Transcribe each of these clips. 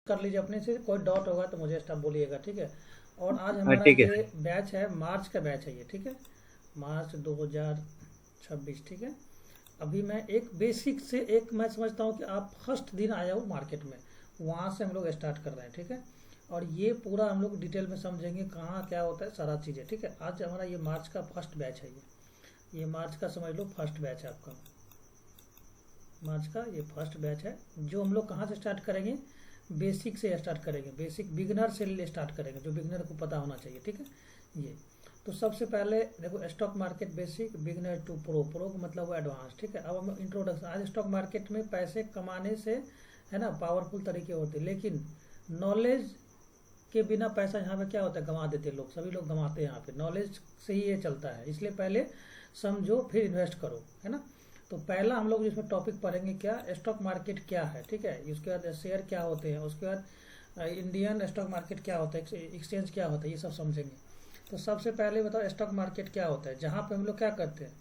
कर लीजिए अपने से, कोई डाउट होगा तो मुझे स्टाफ बोलिएगा, ठीक है। और आज हाँ हमारा ठीक है। ये बैच है, मार्च का बैच है ये, ठीक है, मार्च 2026, ठीक है। अभी मैं एक बेसिक से, एक मैं समझता हूँ कि आप फर्स्ट दिन आया हो मार्केट में, वहाँ से हम लोग स्टार्ट कर रहे हैं, ठीक है। और ये पूरा हम लोग डिटेल में समझेंगे कहाँ क्या होता है, सारा चीज़ें, ठीक है। आज हमारा ये मार्च का फर्स्ट बैच है, ये मार्च का समझ लो फर्स्ट बैच है आपका, मार्च का ये फर्स्ट बैच है। जो हम लोग कहाँ से स्टार्ट करेंगे, बेसिक से स्टार्ट करेंगे, बेसिक बिगनर से स्टार्ट करेंगे, जो बिगनर को पता होना चाहिए, ठीक है। ये तो सबसे पहले देखो, stock market basic, beginner to pro, pro का मतलब वो एडवांस, ठीक है। अब हम इंट्रोडक्शन, आज स्टॉक मार्केट में पैसे कमाने से, है ना, पावरफुल तरीके होते हैं, लेकिन नॉलेज के बिना पैसा यहाँ पे क्या होता है, गंवा देते लोग, सभी लोग गंवाते हैं यहाँ पे, नॉलेज से ही ये चलता है। इसलिए पहले समझो फिर इन्वेस्ट करो, है ना। तो पहला हम लोग इसमें टॉपिक पढ़ेंगे क्या, स्टॉक मार्केट क्या है, ठीक है। उसके बाद शेयर क्या होते हैं, उसके बाद इंडियन स्टॉक मार्केट क्या होता है, एक्सचेंज क्या होता है, ये सब समझेंगे। तो सबसे पहले बताओ स्टॉक मार्केट क्या होता है। जहाँ पे हम लोग क्या करते हैं,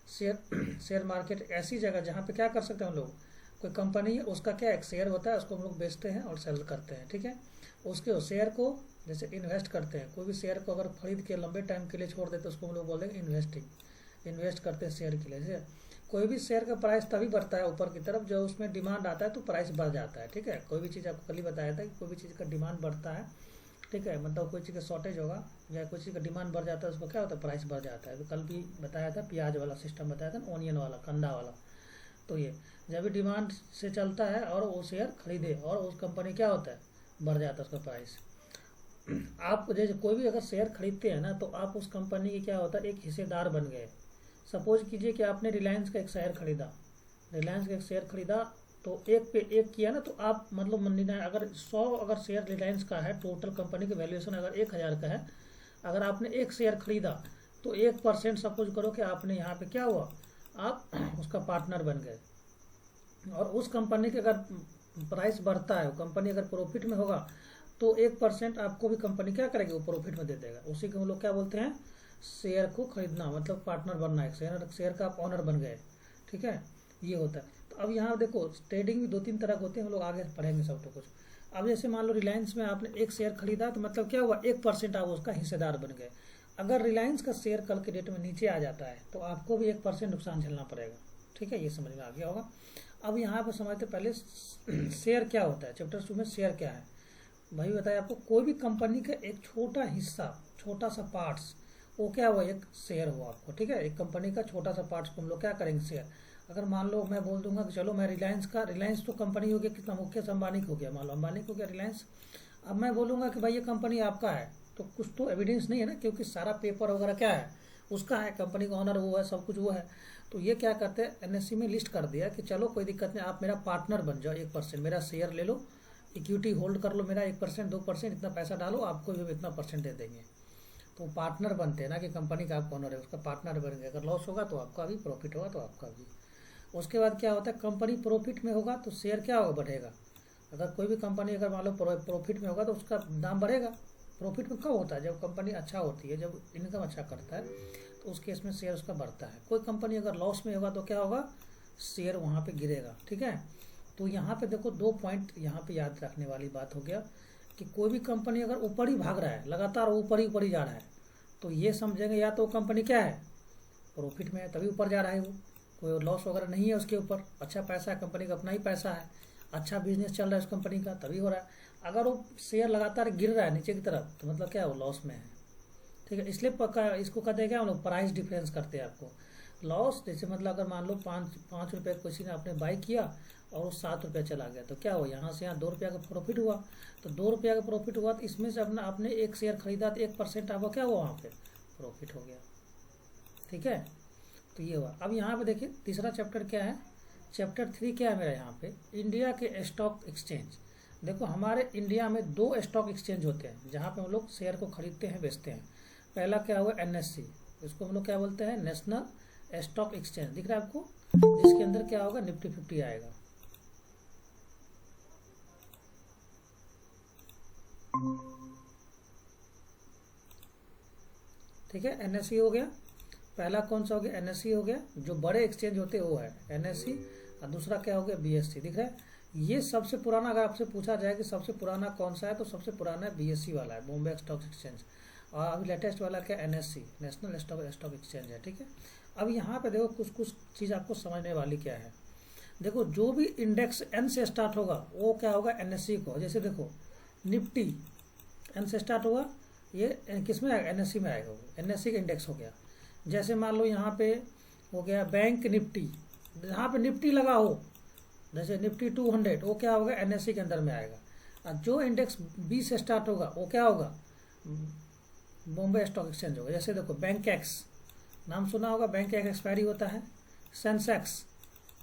शेयर शेयर मार्केट ऐसी जगह जहाँ पे क्या कर सकते हैं हम लोग, कोई कंपनी है उसका क्या एक शेयर होता है, उसको हम लोग बेचते हैं और सेल करते हैं, ठीक है। उसके शेयर को जैसे इन्वेस्ट करते हैं, कोई भी शेयर को अगर खरीद के लंबे टाइम के लिए छोड़ देते हैं, उसको हम लोग बोलेंगे इन्वेस्टिंग, इन्वेस्ट करते हैं शेयर के लिए। जैसे कोई भी शेयर का प्राइस तभी बढ़ता है ऊपर की तरफ जब उसमें डिमांड आता है, तो प्राइस बढ़ जाता है, ठीक है। कोई भी चीज़ आपको कल ही बताया था कि कोई भी चीज़ का डिमांड बढ़ता है, ठीक है, मतलब कोई चीज़ का शॉर्टेज होगा या कोई चीज़ का डिमांड बढ़ जाता है, उसको क्या होता है, प्राइस बढ़ जाता है। तो कल भी बताया था, प्याज वाला सिस्टम बताया था, ऑनियन वाला, कंदा वाला। तो ये जब भी डिमांड से चलता है और वो शेयर खरीदे और उस कंपनी क्या होता है, बढ़ जाता है उसका प्राइस। आप जैसे कोई भी अगर शेयर खरीदते हैं ना, तो आप उस कंपनी के क्या होता है, एक हिस्सेदार बन गए। सपोज कीजिए कि आपने रिलायंस का एक शेयर खरीदा, रिलायंस का एक शेयर खरीदा, तो एक पे एक किया ना, तो आप मतलब अगर 100 अगर शेयर रिलायंस का है, टोटल कंपनी की वैल्यूएशन अगर 1000 का है, अगर आपने एक शेयर खरीदा, तो 1% सपोज करो कि आपने यहाँ पे क्या हुआ, आप उसका पार्टनर बन गए। और उस कंपनी के अगर प्राइस बढ़ता है, कंपनी अगर प्रॉफिट में होगा, तो 1% आपको भी कंपनी क्या करेगी, वो प्रॉफिट में दे देगा। उसी को हम लोग क्या बोलते हैं, शेयर को खरीदना, मतलब पार्टनर बनना है, शेयर का आप ऑनर बन गए, ठीक है। ये होता है। तो अब यहाँ देखो, ट्रेडिंग भी 2-3 तरह के होते हैं, हम लोग आगे पढ़ेंगे सब तो कुछ। अब जैसे मान लो रिलायंस में आपने एक शेयर खरीदा, तो मतलब क्या हुआ, 1% आप उसका हिस्सेदार बन गए। अगर रिलायंस का शेयर कल के डेट में नीचे आ जाता है, तो आपको भी 1% नुकसान झेलना पड़ेगा, ठीक है। ये समझ में आ गया होगा। अब यहाँ पर समझते पहले शेयर क्या होता है, चैप्टर 2 में शेयर क्या है। भाई बताया आपको, कोई भी कंपनी का एक छोटा हिस्सा, छोटा सा पार्ट्स, वो क्या हुआ, एक शेयर हुआ आपको, ठीक है। एक कंपनी का छोटा सा पार्ट्स को हम लोग क्या करेंगे, शेयर। अगर मान लो मैं बोल दूंगा कि चलो मैं रिलायंस का, रिलायंस तो कंपनी हो गया कितना, मुकेश अंबानी को हो गया, मान लो अंबानी को हो गया रिलायंस। अब मैं बोलूंगा कि भाई ये कंपनी आपका है, तो कुछ तो एविडेंस नहीं है ना, क्योंकि सारा पेपर वगैरह क्या है, उसका है, कंपनी का ऑनर वो है, सब कुछ वो है। तो ये क्या करते हैं, एनएससी में लिस्ट कर दिया कि चलो कोई दिक्कत नहीं, आप मेरा पार्टनर बन जाओ, 1% मेरा शेयर ले लो, इक्विटी होल्ड कर लो मेरा, 1% 2% इतना पैसा डालो, आपको भी इतना परसेंट दे देंगे। तो पार्टनर बनते हैं ना, कि कंपनी का आप ऑनर है, उसका पार्टनर बन गए। अगर लॉस होगा तो आपका भी, प्रॉफिट होगा तो आपका भी। उसके बाद क्या होता है, कंपनी प्रॉफिट में होगा तो शेयर क्या होगा, बढ़ेगा। अगर कोई भी कंपनी अगर मान लो प्रॉफिट में होगा तो उसका दाम बढ़ेगा। प्रॉफिट में कब होता है, जब कंपनी अच्छा होती है, जब इनकम अच्छा करता है, तो उस केस में शेयर उसका बढ़ता है। कोई कंपनी अगर लॉस में होगा तो क्या होगा, शेयर वहाँ पे गिरेगा, ठीक है। तो यहाँ पे देखो 2 पॉइंट यहाँ पे याद रखने वाली बात हो गया, कि कोई भी कंपनी अगर ऊपर ही भाग रहा है, लगातार ऊपर ही जा रहा है, तो ये समझेंगे या तो कंपनी क्या है, प्रॉफिट में है तभी ऊपर जा रहा है वो, कोई लॉस वगैरह नहीं है उसके ऊपर, अच्छा पैसा है, कंपनी का अपना ही पैसा है, अच्छा बिजनेस चल रहा है उस कंपनी का, तभी हो रहा है। अगर वो शेयर लगातार गिर रहा है नीचे की तरफ, तो मतलब क्या है, वो लॉस में है, ठीक है। इसलिए पक्का इसको कहते हैं क्या, हम लोग प्राइस डिफरेंस करते हैं आपको। लॉस जैसे मतलब अगर मान लो 5 रुपये किसी ने आपने बाई किया और वो 7 रुपया चला गया, तो क्या हुआ, यहाँ से यहाँ 2 रुपया का प्रॉफिट हुआ। तो 2 रुपया का प्रॉफिट हुआ, तो इसमें से अपना आपने एक शेयर खरीदा, तो 1% आपका क्या हुआ, वहाँ पे प्रॉफिट हो गया, ठीक है। तो ये हुआ। अब यहाँ पे देखिए तीसरा चैप्टर क्या है, चैप्टर 3 क्या है मेरा, यहाँ पे इंडिया के स्टॉक एक्सचेंज। देखो हमारे इंडिया में 2 स्टॉक एक्सचेंज होते हैं, जहाँ पे हम लोग शेयर को खरीदते हैं, बेचते हैं। पहला क्या हुआ, एनएससी, इसको हम लोग क्या बोलते हैं, नेशनल स्टॉक एक्सचेंज, दिख रहा है आपको, जिसके अंदर क्या होगा, निफ्टी 50 आएगा, ठीक है। एनएससी हो गया, पहला कौन सा हो गया, एनएससी हो गया। जो बड़े एक्सचेंज होते हैं वो है एनएससी, और दूसरा क्या हो गया, बीएससी, दिख रहा है। ये सबसे पुराना, अगर आपसे पूछा जाए कि सबसे पुराना कौन सा है, तो सबसे पुराना BSE वाला है, बॉम्बे स्टॉक एक्सचेंज। और अभी लेटेस्ट वाला क्या, NSE, नेशनल स्टॉक एक्सचेंज है, ठीक है। अब यहाँ पे देखो कुछ कुछ चीज़ आपको समझने वाली क्या है। देखो जो भी इंडेक्स N से स्टार्ट होगा वो क्या होगा, NSE को। जैसे देखो निफ्टी N से स्टार्ट होगा, ये किस में आएगा, NSE में आएगा, वो NSE का इंडेक्स हो गया। जैसे मान लो यहाँ पे हो गया बैंक निफ्टी, जहाँ पे निफ्टी लगा हो, जैसे निफ्टी 200, वो क्या होगा, NSE के अंदर में आएगा। और जो इंडेक्स B से स्टार्ट होगा वो क्या होगा, बॉम्बे स्टॉक एक्सचेंज होगा। जैसे देखो बैंक एक्स, नाम सुना होगा, बैंक एक्स एक्सपायरी होता है। सेंसेक्स,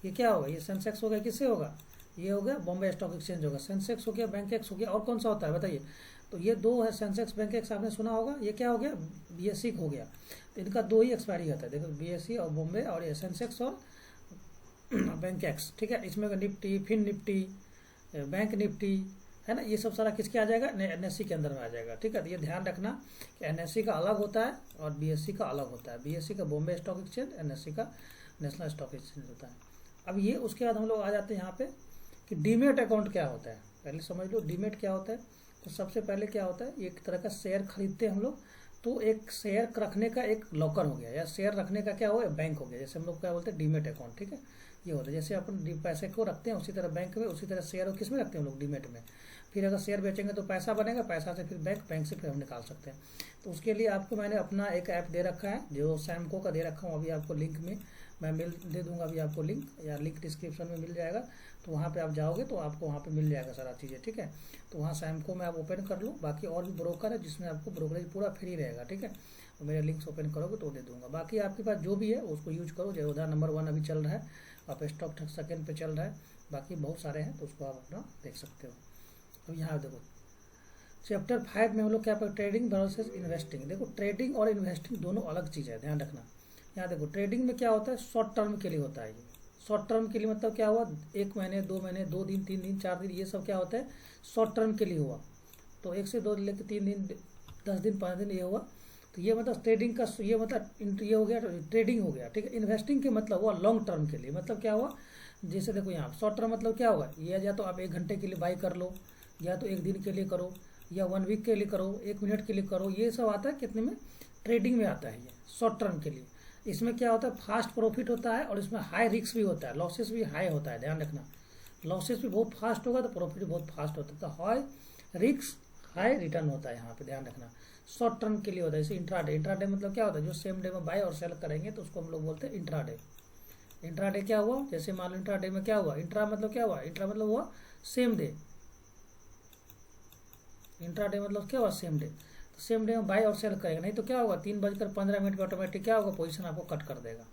ये क्या होगा, ये सेंसेक्स हो गया, किससे होगा, ये हो गया बॉम्बे स्टॉक एक्सचेंज होगा। सेंसेक्स हो गया, बैंक एक्स हो गया, और कौन सा होता है बताइए। तो ये दो है, सेंसेक्स बैंक एक्स आपने सुना होगा। ये क्या हो गया, BSE हो गया। तो इनका दो ही एक्सपायरी होता है, देखो BSE और बॉम्बे, और ये सेंसेक्स और बैंक एक्स, ठीक है। इसमें Nifty, Fin Nifty, Bank Nifty है ना, ये सब सारा किसके आ जाएगा, NSE के अंदर में आ जाएगा, ठीक है। तो ये ध्यान रखना कि NSE का अलग होता है और BSE का अलग होता है। BSE का बॉम्बे स्टॉक एक्सचेंज, NSE का नेशनल स्टॉक एक्सचेंज होता है। अब ये उसके बाद हम लोग आ जाते हैं यहाँ पे कि डीमेट अकाउंट क्या होता है। पहले समझ लो डीमेट क्या होता है। तो सबसे पहले क्या होता है, एक तरह का शेयर खरीदते हैं हम लोग, तो एक शेयर रखने का एक लॉकर हो गया, या शेयर रखने का क्या हो गया, बैंक हो गया। जैसे हम लोग क्या बोलते हैं, डीमेट अकाउंट, ठीक है। ये होता है जैसे अपन पैसे को रखते हैं उसी तरह बैंक में, उसी तरह शेयर किस में रखते हैं हम लोग, डीमेट में। फिर अगर शेयर बेचेंगे तो पैसा बनेगा, पैसा से फिर बैंक से फिर हम निकाल सकते हैं। तो उसके लिए आपको मैंने अपना एक ऐप दे रखा है, जो सैमको का दे रखा हूँ। अभी आपको लिंक में मैं दे दूंगा अभी आपको लिंक, या लिंक डिस्क्रिप्शन में मिल जाएगा। तो वहाँ पे आप जाओगे तो आपको वहाँ पे मिल जाएगा सारा चीज़ें, ठीक है। तो वहाँ सैमको में आप ओपन कर लो। बाकी और भी ब्रोकर है जिसमें आपको ब्रोकरेज पूरा फ्री रहेगा, ठीक है। तो मेरे लिंक्स ओपन करोगे तो दे दूंगा। बाकी आपके पास जो भी है उसको यूज करो। जो उधर नंबर 1 अभी चल रहा है, आप स्टॉक सेकंड पे चल रहा है, बाकी बहुत सारे हैं तो उसको आप अपना देख सकते हो। अब यहाँ देखो चैप्टर 5 में हम लोग क्या पर ट्रेडिंग वर्सेस इन्वेस्टिंग। देखो ट्रेडिंग और इन्वेस्टिंग दोनों अलग चीज़ है, ध्यान रखना। यहाँ देखो ट्रेडिंग में क्या होता है, शॉर्ट टर्म के लिए होता है। ये शॉर्ट टर्म के लिए मतलब क्या हुआ, 1 महीने 2 महीने 2 दिन 3 दिन 4 दिन, ये सब क्या होता है, शॉर्ट टर्म के लिए हुआ। तो 1 से 2 लेकर 3 दिन 10 दिन 5 दिन ये हुआ। तो ये मतलब ट्रेडिंग का ये मतलब ये हो गया, ट्रेडिंग हो गया, ठीक है। इन्वेस्टिंग के मतलब हुआ लॉन्ग टर्म के लिए, मतलब क्या हुआ, जैसे देखो यहाँ शॉर्ट टर्म मतलब क्या होगा, ये या तो आप 1 घंटे के लिए बाई कर लो, या तो 1 दिन के लिए करो, या 1 वीक के लिए करो, 1 मिनट के लिए करो। ये सब आता है कितने में, ट्रेडिंग में आता है ये शॉर्ट टर्म के लिए। इसमें क्या होता है, फास्ट प्रॉफिट होता है और इसमें हाई रिस्क भी होता है, लॉसेस भी हाई होता है, ध्यान रखना। लॉसेस भी बहुत फास्ट होगा तो प्रॉफिट भी बहुत फास्ट होता है। तो हाई रिस्क हाई रिटर्न होता है यहाँ पे, ध्यान रखना। शॉर्ट टर्म के लिए होता है। जैसे इंट्राडे, इंट्राडे मतलब क्या होता है, जो सेम डे में बाय और सेल करेंगे तो उसको हम लोग बोलते हैं इंट्राडे। इंट्राडे क्या हुआ, जैसे मान लो इंट्राडे में क्या हुआ, इंट्रा मतलब क्या हुआ, इंट्रा मतलब हुआ सेम डे। इंट्राडे मतलब क्या हुआ, सेम डे। तो सेम डे में बाय और सेल करेगा, नहीं तो क्या होगा 3:15 पे ऑटोमेटिक क्या होगा, पोजीशन आपको कट कर देगा।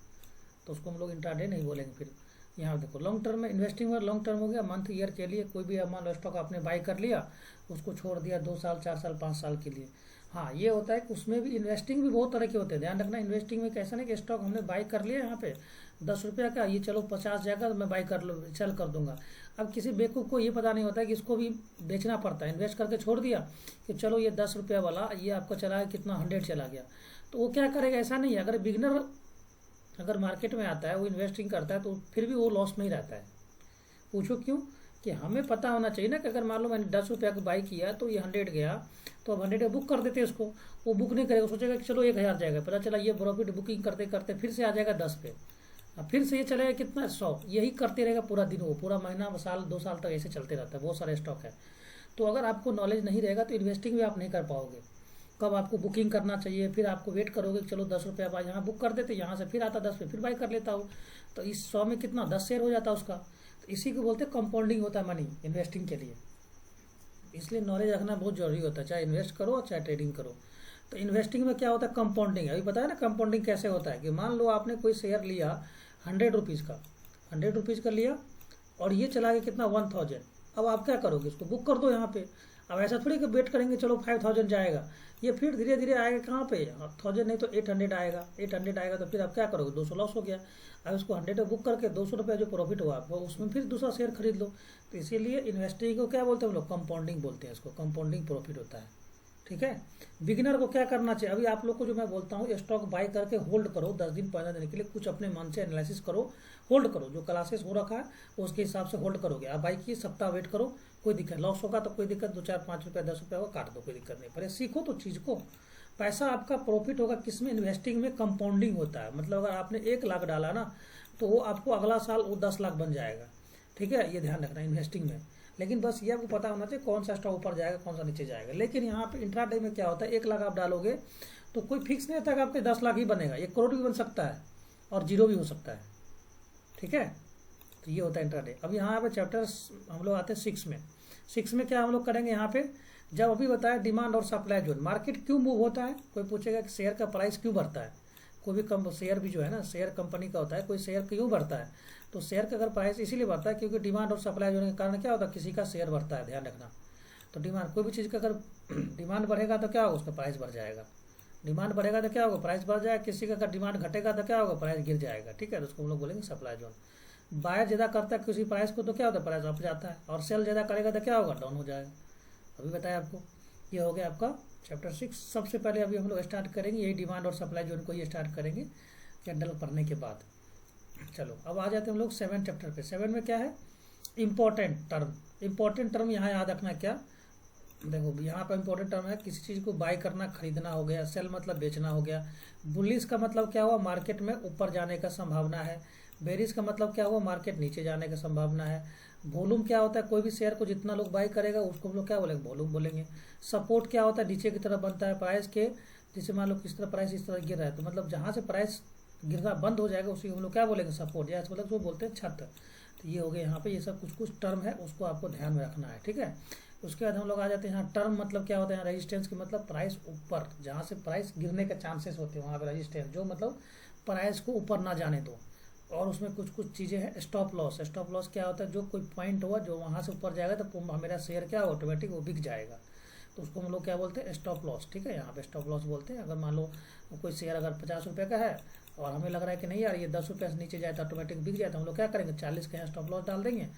तो उसको हम लोग इंट्राडे नहीं बोलेंगे। फिर यहाँ देखो लॉन्ग टर्म में इन्वेस्टिंग में, लॉन्ग टर्म हो गया मंथ ईयर के लिए। कोई भी मान लो स्टॉक आपने बाय कर लिया, उसको छोड़ दिया 2 साल 4 साल 5 साल के लिए। हाँ ये होता है कि उसमें भी इन्वेस्टिंग भी बहुत तरह के होते हैं, ध्यान रखना। इन्वेस्टिंग में कैसा नहीं कि स्टॉक हमने बाय कर लिया यहाँ पे 10 रुपये का, ये चलो 50 जाएगा तो मैं बाय कर लो, सेल कर दूंगा। अब किसी बेवकूफ़ को ये पता नहीं होता है कि इसको भी बेचना पड़ता है। इन्वेस्ट करके छोड़ दिया कि चलो ये 10 रुपये वाला ये आपका चला है कितना 100 चला गया, तो वो क्या करेगा, ऐसा नहीं है। अगर बिगनर अगर मार्केट में आता है, वो इन्वेस्टिंग करता है, तो फिर भी वो लॉस में ही रहता है। पूछो क्यों, कि हमें पता होना चाहिए ना कि अगर मान लो मैंने 10 रुपये का बाई किया तो ये 100 गया, तो अब 100 बुक कर देते इसको। वो बुक नहीं करेगा, सोचेगा कि चलो 1000 जाएगा, पता चला ये प्रॉफिट बुकिंग करते करते फिर से आ जाएगा 10 पे, अब फिर से ये चलेगा कितना 100। यही करते रहेगा पूरा दिन, वो पूरा महीना साल 2 साल तक ऐसे चलते रहता है। बहुत सारे स्टॉक है। तो अगर आपको नॉलेज नहीं रहेगा तो इन्वेस्टिंग भी आप नहीं कर पाओगे। कब आपको बुकिंग करना चाहिए, फिर आपको वेट करोगे कि चलो 10 रुपये आप यहाँ बुक कर देते, यहाँ से फिर आता 10 पे फिर बाई कर लेता हूँ, तो इस 100 में कितना 10 शेयर हो जाता है उसका। तो इसी को बोलते हैं कंपाउंडिंग होता है मनी इन्वेस्टिंग के लिए। इसलिए नॉलेज रखना बहुत जरूरी होता है, चाहे इन्वेस्ट करो चाहे ट्रेडिंग करो। तो इन्वेस्टिंग में क्या होता है, कंपाउंडिंग। अभी पता है ना कंपाउंडिंग कैसे होता है, कि मान लो आपने कोई शेयर लिया 100 रुपीज़ का, 100 रुपीज़ का लिया और ये चला गया कितना 1000। अब आप क्या करोगे, इसको बुक कर दो यहाँ पे। अब ऐसा थोड़ी कि वेट करेंगे चलो 5000 जाएगा, ये फिर धीरे धीरे आएगा कहाँ पे 1000 नहीं तो 800 आएगा। 800 आएगा तो फिर आप क्या करोगे, 200 लॉस हो गया। अब इसको 100 पे बुक करके 200 रुपये जो प्रॉफिट हुआ आपको, उसमें फिर दूसरा शेयर खरीद लो। तो इसीलिए इन्वेस्टिंग को क्या बोलते हैं हम लोग, कंपाउंडिंग बोलते हैं इसको, कंपाउंडिंग प्रॉफिट होता है। ठीक है। बिगिनर को क्या करना चाहिए, अभी आप लोग को जो मैं बोलता हूँ स्टॉक बाय करके होल्ड करो 10 दिन 15 दिन के लिए, कुछ अपने मन से एनालिसिस करो, होल्ड करो, जो क्लासेस हो रखा है उसके हिसाब से होल्ड करोगे आप। बाई किए सप्ताह वेट करो, कोई दिक्कत, लॉस होगा तो कोई दिक्कत, 2 4 5 रुपया 10 रुपया होगा काट दो, कोई दिक्कत नहीं, पर सीखो तो चीज़ को। पैसा आपका प्रॉफिट होगा किसमें, इन्वेस्टिंग में कंपाउंडिंग होता है। मतलब अगर आपने 1 लाख डाला ना तो वो आपको अगला साल वो 10 लाख बन जाएगा, ठीक है, ये ध्यान रखना इन्वेस्टिंग में। लेकिन बस ये आपको पता होना चाहिए कौन सा स्टॉक ऊपर जाएगा कौन सा नीचे जाएगा। लेकिन यहाँ पे इंट्राडे में क्या होता है, 1 लाख आप डालोगे तो कोई फिक्स नहीं होता कि आपके 10 लाख ही बनेगा, 1 करोड़ भी बन सकता है और 0 भी हो सकता है, ठीक है। तो ये होता है इंट्राडे। अब यहाँ पे चैप्टर हम लोग आते हैं 6 में। 6 में क्या हम लोग करेंगे यहाँ पे, जब अभी बताया डिमांड और सप्लाई जोन, मार्केट क्यों मूव होता है, कोई पूछेगा कि शेयर का प्राइस क्यों बढ़ता है, कोई भी शेयर भी जो है ना, शेयर कंपनी का होता है, कोई शेयर क्यों बढ़ता है, तो शेयर का अगर प्राइस इसीलिए बढ़ता है क्योंकि डिमांड और सप्लाई जोन के कारण क्या होता है, किसी का शेयर बढ़ता है, ध्यान रखना। तो डिमांड, कोई भी चीज़ का अगर डिमांड बढ़ेगा तो क्या होगा, उसका प्राइस बढ़ जाएगा, डिमांड बढ़ेगा तो क्या होगा, प्राइस बढ़ जाएगा, किसी का अगर डिमांड घटेगा तो क्या होगा, प्राइस गिर जाएगा, ठीक है। तो उसको हम लोग बोलेंगे सप्लाई जोन। बायर ज़्यादा करता है किसी प्राइस को तो क्या होता है, प्राइस अप जाता है, और सेल ज़्यादा करेगा तो क्या होगा, डाउन हो जाएगा। अभी बताया आपको, ये हो गया आपका चैप्टर 6। सबसे पहले अभी हम लोग स्टार्ट करेंगे यही डिमांड और सप्लाई जोन को ही स्टार्ट करेंगे कैंडल पढ़ने के बाद। चलो अब आ जाते हैं हम लोग 7 चैप्टर पे। 7 में क्या है, इंपॉर्टेंट टर्म। इंपॉर्टेंट टर्म यहाँ याद रखना क्या, देखो यहाँ पर इंपॉर्टेंट टर्म है, किसी चीज़ को बाय करना खरीदना हो गया, सेल मतलब बेचना हो गया, बुलिश का मतलब क्या हुआ, मार्केट में ऊपर जाने का संभावना है, बेरिश का मतलब क्या हुआ, मार्केट नीचे जाने का संभावना है, वॉल्यूम क्या होता है, कोई भी शेयर को जितना लोग बाय करेगा उसको हम लोग क्या बोलेंगे, वॉल्यूम बोलेंगे। सपोर्ट क्या होता है, नीचे की तरफ बनता है प्राइस के, जैसे मान लो किस तरह प्राइस इस तरह गिर रहा है तो मतलब जहाँ से प्राइस गिरना बंद हो जाएगा उसी हम लोग क्या बोलेंगे, सपोर्ट, या मतलब जो बोलते हैं छत। तो ये हो गया यहाँ पे, ये सब कुछ कुछ टर्म है उसको आपको ध्यान में रखना है, ठीक है। उसके बाद हम लोग आ जाते हैं यहाँ टर्म मतलब क्या होता है, रेजिस्टेंस की मतलब प्राइस ऊपर, जहाँ से प्राइस गिरने के चांसेस होते हैं वहाँ पे रेजिस्टेंस, जो मतलब प्राइस को ऊपर ना जाने दो। और उसमें कुछ कुछ चीज़ें हैं, स्टॉप लॉस। स्टॉप लॉस क्या होता है, जो कोई पॉइंट हुआ जो वहाँ से ऊपर जाएगा तो मेरा शेयर क्या ऑटोमेटिक वो बिक जाएगा, तो उसको हम लोग क्या बोलते हैं, स्टॉप लॉस, ठीक है। यहाँ पे स्टॉप लॉस बोलते हैं। अगर मान लो कोई शेयर अगर 50 रुपये का है और हमें लग रहा है कि नहीं यार ये 10 रुपये से नीचे जाए तो ऑटोमेटिक बिक जाए, तो हम लोग क्या करेंगे, 40 का यहाँ स्टॉप लॉस डाल देंगे,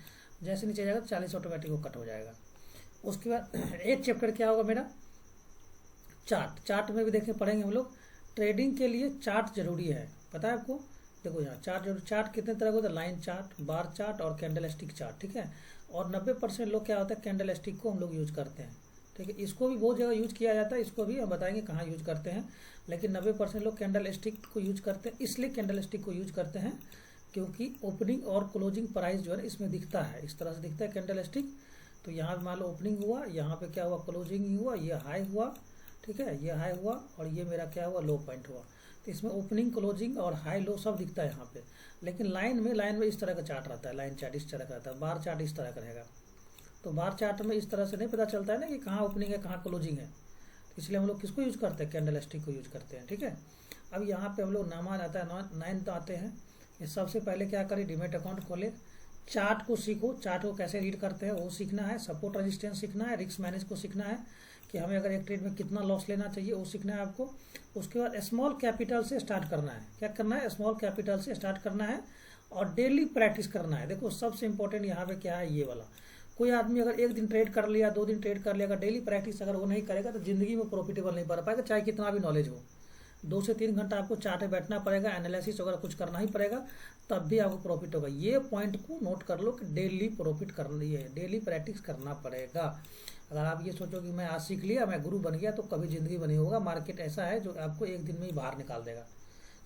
जैसे नीचे जाएगा तो 40 ऑटोमेटिक वो कट हो जाएगा। उसके बाद 8 चैप्टर क्या होगा मेरा, चार्ट। चार्ट में भी देखें पढ़ेंगे हम लोग, ट्रेडिंग के लिए चार्ट जरूरी है, पता है आपको। देखो यहाँ चार्ट जरूर, चार्ट कितने तरह का होता है, लाइन चार्ट, बार चार्ट और कैंडल स्टिक चार्ट, ठीक है। और 90% लोग क्या होता है, कैंडल स्टिक को हम लोग यूज करते हैं, ठीक है। इसको भी बहुत जगह यूज किया जाता है, इसको भी हम बताएंगे कहाँ यूज करते हैं, लेकिन 90% लोग कैंडल स्टिक को यूज करते हैं। इसलिए कैंडल स्टिक को यूज करते हैं क्योंकि ओपनिंग और क्लोजिंग प्राइस जो है इसमें दिखता है, इस तरह से दिखता है कैंडल स्टिक। तो यहाँ मान लो ओपनिंग हुआ, यहाँ पे क्या हुआ, क्लोजिंग हुआ, ये हाई हुआ, ठीक है, ये हाई हुआ और ये मेरा क्या हुआ, लो पॉइंट हुआ। तो इसमें ओपनिंग क्लोजिंग और हाई लो सब दिखता है यहाँ पे। लेकिन लाइन में इस तरह का चार्ट रहता है, लाइन चार्ट इस तरह का रहता है, बार चार्ट इस तरह का रहेगा। तो बार चार्ट में इस तरह से नहीं पता चलता है ना कि कहाँ ओपनिंग है कहाँ क्लोजिंग है, इसलिए हम लोग किसको यूज करते हैं, कैंडल स्टिक को यूज करते हैं, ठीक है। अब यहाँ पे हम लोग नामान आता है, 9 तो आते हैं। ये सबसे पहले क्या करें, डीमेट अकाउंट खोले, चार्ट को सीखो, चार्ट को कैसे रीड करते हैं वो सीखना है, सपोर्ट रेजिस्टेंस सीखना है, रिस्क मैनेज को सीखना है कि हमें अगर एक ट्रेड में कितना लॉस लेना चाहिए वो सीखना है आपको। उसके बाद स्मॉल कैपिटल से स्टार्ट करना है, क्या करना है, स्मॉल कैपिटल से स्टार्ट करना है और डेली प्रैक्टिस करना है। देखो सबसे इंपॉर्टेंट यहाँ पे क्या है, ये वाला, कोई आदमी अगर 1 दिन ट्रेड कर लिया, 2 दिन ट्रेड कर लिया, अगर डेली प्रैक्टिस अगर वो नहीं करेगा तो जिंदगी में प्रॉफिटेबल नहीं बन पाएगा, चाहे कितना भी नॉलेज हो। 2 से 3 घंटा आपको चार्ट में बैठना पड़ेगा, एनालिसिस वगैरह कुछ करना ही पड़ेगा, तब भी आपको प्रॉफिट होगा। ये पॉइंट को नोट कर लो कि डेली प्रॉफिट कर लिए, डेली प्रैक्टिस करना पड़ेगा। अगर आप ये सोचो कि मैं आज सीख लिया, मैं गुरु बन गया, तो कभी जिंदगी बनी होगा। मार्केट ऐसा है जो आपको 1 दिन में ही बाहर निकाल देगा,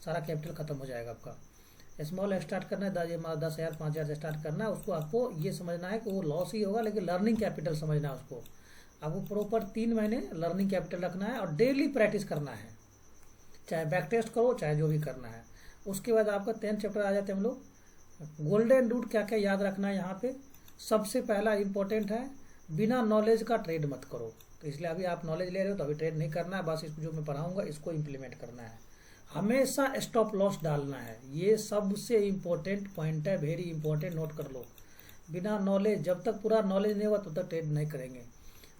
सारा कैपिटल खत्म हो जाएगा आपका। स्मॉल स्टार्ट करना है, 10,000 5,000 से स्टार्ट करना है, उसको आपको ये समझना है कि वो लॉस ही होगा, लेकिन लर्निंग कैपिटल समझना है उसको। आपको प्रॉपर 3 महीने लर्निंग कैपिटल रखना है और डेली प्रैक्टिस करना है, चाहे बैक टेस्ट करो चाहे जो भी करना है। उसके बाद आपका 10 चैप्टर आ जाते हैं हम लोग। गोल्डन रूल क्या क्या याद रखना है यहाँ पे, सबसे पहला इंपॉर्टेंट है, बिना नॉलेज का ट्रेड मत करो। तो इसलिए अभी आप नॉलेज ले रहे हो तो अभी ट्रेड नहीं करना है, बस इसको जो मैं पढ़ाऊंगा इसको इम्प्लीमेंट करना है। हमेशा स्टॉप लॉस डालना है, ये सबसे इम्पोर्टेंट पॉइंट है, वेरी इंपॉर्टेंट, नोट कर लो। बिना नॉलेज, जब तक पूरा नॉलेज नहीं हुआ तब तक ट्रेड नहीं करेंगे।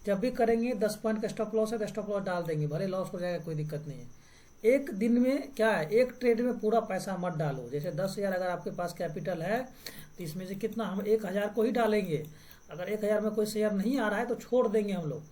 जब भी करेंगे 10 पॉइंट का स्टॉप लॉस है तो स्टॉप लॉस डाल देंगे, भले लॉस हो जाएगा कोई दिक्कत नहीं है। एक दिन में क्या है, एक ट्रेड में पूरा पैसा मत डालो। जैसे 10,000 अगर आपके पास कैपिटल है तो इसमें से कितना हम 1,000 को ही डालेंगे। अगर 1,000 में कोई शेयर नहीं आ रहा है तो छोड़ देंगे हम लोग,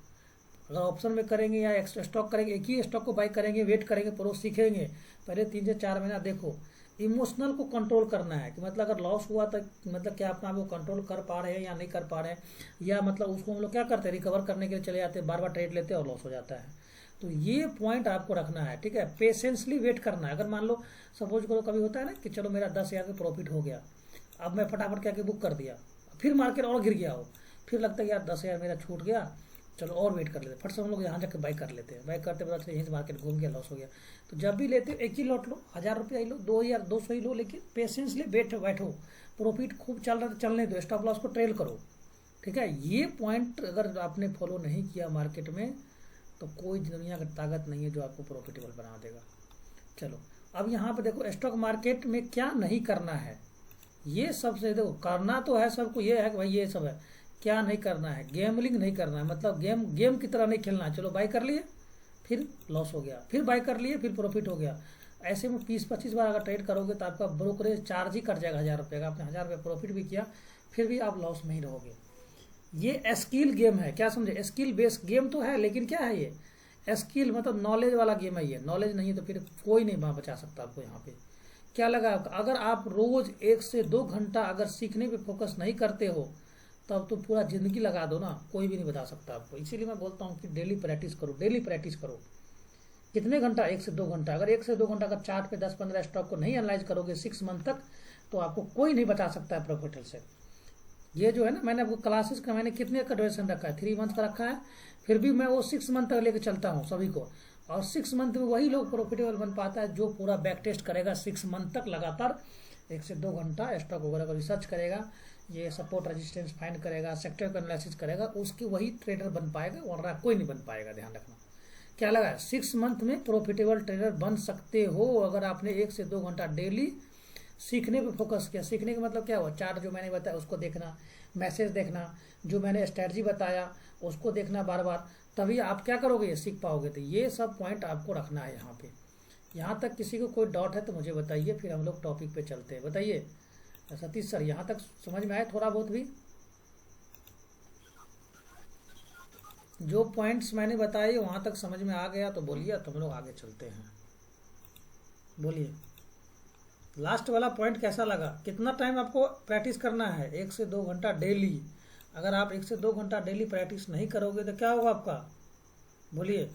अगर ऑप्शन में करेंगे या एक्स्ट्रा स्टॉक करेंगे, एक ही स्टॉक को बाई करेंगे, वेट करेंगे, प्रो सीखेंगे, पहले 3 से 4 महीना देखो। इमोशनल को कंट्रोल करना है कि मतलब अगर लॉस हुआ तो मतलब क्या अपना वो कंट्रोल कर पा रहे हैं या नहीं कर पा रहे हैं, या मतलब उसको हम लोग क्या करते हैं, रिकवर करने के लिए चले जाते हैं, बार बार ट्रेड लेते हैं और लॉस हो जाता है। तो ये पॉइंट आपको रखना है, ठीक है। पेशेंसली वेट करना है। अगर मान लो सपोज करो कभी होता है ना कि चलो मेरा 10,000 का प्रॉफिट हो गया, अब मैं फटाफट क्या बुक कर दिया, फिर मार्केट और गिर गया हो, फिर लगता है यार 10,000 मेरा छूट गया, चलो और वेट कर लेते हैं, फट से हम लोग यहाँ जाकर बाई कर लेते हैं, बाई करते पता चले यहीं से मार्केट घूम गया, लॉस हो गया। तो जब भी लेते हो एक ही लॉट लो, 1,000 रुपया ही लो, 2,200 ही लो, लेकिन पेशेंसली बैठो। प्रॉफिट खूब चल रहा है तो चलने दो, स्टॉप लॉस को ट्रेल करो, ठीक है। ये पॉइंट अगर आपने फॉलो नहीं किया मार्केट में तो कोई दुनिया की ताकत नहीं है जो आपको प्रॉफिटेबल बना देगा। चलो अब यहाँ पे देखो स्टॉक मार्केट में क्या नहीं करना है, ये सबसे देखो करना तो है सबको, ये है कि भाई ये सब है, क्या नहीं करना है, गैम्बलिंग नहीं करना है, मतलब गेम की तरह नहीं खेलना है। चलो बाई कर लिए फिर लॉस हो गया, फिर बाई कर लिए फिर प्रॉफिट हो गया, ऐसे में 20-25 बार अगर ट्रेड करोगे तो आपका ब्रोकरेज चार्ज ही कट जाएगा 1,000 रुपये का। आपने 1,000 रुपये प्रॉफिट भी किया फिर भी आप लॉस में ही रहोगे। ये स्किल गेम है, क्या समझे, स्किल बेस्ड गेम तो है, लेकिन क्या है ये स्किल मतलब नॉलेज वाला गेम है। ये नॉलेज नहीं है तो फिर कोई नहीं बचा सकता आपको। यहाँ पे क्या लगा, अगर आप रोज 1 से 2 घंटा अगर सीखने पे फोकस नहीं करते हो तब तो पूरा जिंदगी लगा दो ना, कोई भी नहीं बता सकता आपको। इसीलिए मैं बोलता हूँ कि डेली प्रैक्टिस करो, डेली प्रैक्टिस करो। कितने घंटा, 1 से 2 घंटा। अगर 1 से 2 घंटा का चार्ट पे 10-15 स्टॉक को नहीं एनालाइज करोगे 6 मंथ तक तो आपको कोई नहीं बता सकता है प्रॉफिट से। ये जो है ना, मैंने आपको क्लासेस का मैंने कितने का ड्यूरेशन रखा है, 3 मंथ का रखा है, फिर भी मैं वो 6 मंथ तक लेके चलता हूँ सभी को। और 6 मंथ में वही लोग प्रॉफिटेबल बन पाता है जो पूरा बैक टेस्ट करेगा 6 मंथ तक लगातार 1 से 2 घंटा स्टॉक वगैरह का रिसर्च करेगा, ये सपोर्ट रेजिस्टेंस फाइंड करेगा, सेक्टर का एनालिसिस करेगा, उसकी वही ट्रेडर बन पाएगा, वरना कोई नहीं बन पाएगा। ध्यान रखना। क्या लगा, 6 मंथ में प्रॉफिटेबल ट्रेडर बन सकते हो अगर आपने 1 से 2 घंटा डेली सीखने पे फोकस किया। सीखने का मतलब क्या हुआ, चार्ट जो मैंने बताया उसको देखना, मैसेज देखना, जो मैंने स्ट्रैटेजी बताया उसको देखना बार बार, तभी आप क्या करोगे, ये सीख पाओगे। तो ये सब पॉइंट आपको रखना है यहाँ पे। यहाँ तक किसी को कोई डाउट है तो मुझे बताइए, फिर हम लोग टॉपिक पे चलते हैं। बताइए सतीश सर, यहाँ तक समझ में आया थोड़ा बहुत भी? जो पॉइंट्स मैंने बताए वहाँ तक समझ में आ गया तो बोलिए, तो हम लोग आगे चलते हैं। बोलिए लास्ट वाला पॉइंट कैसा लगा, कितना टाइम आपको प्रैक्टिस करना है, 1 से 2 घंटा डेली। अगर आप 1 से 2 घंटा डेली प्रैक्टिस नहीं करोगे तो क्या होगा आपका, बोलिए।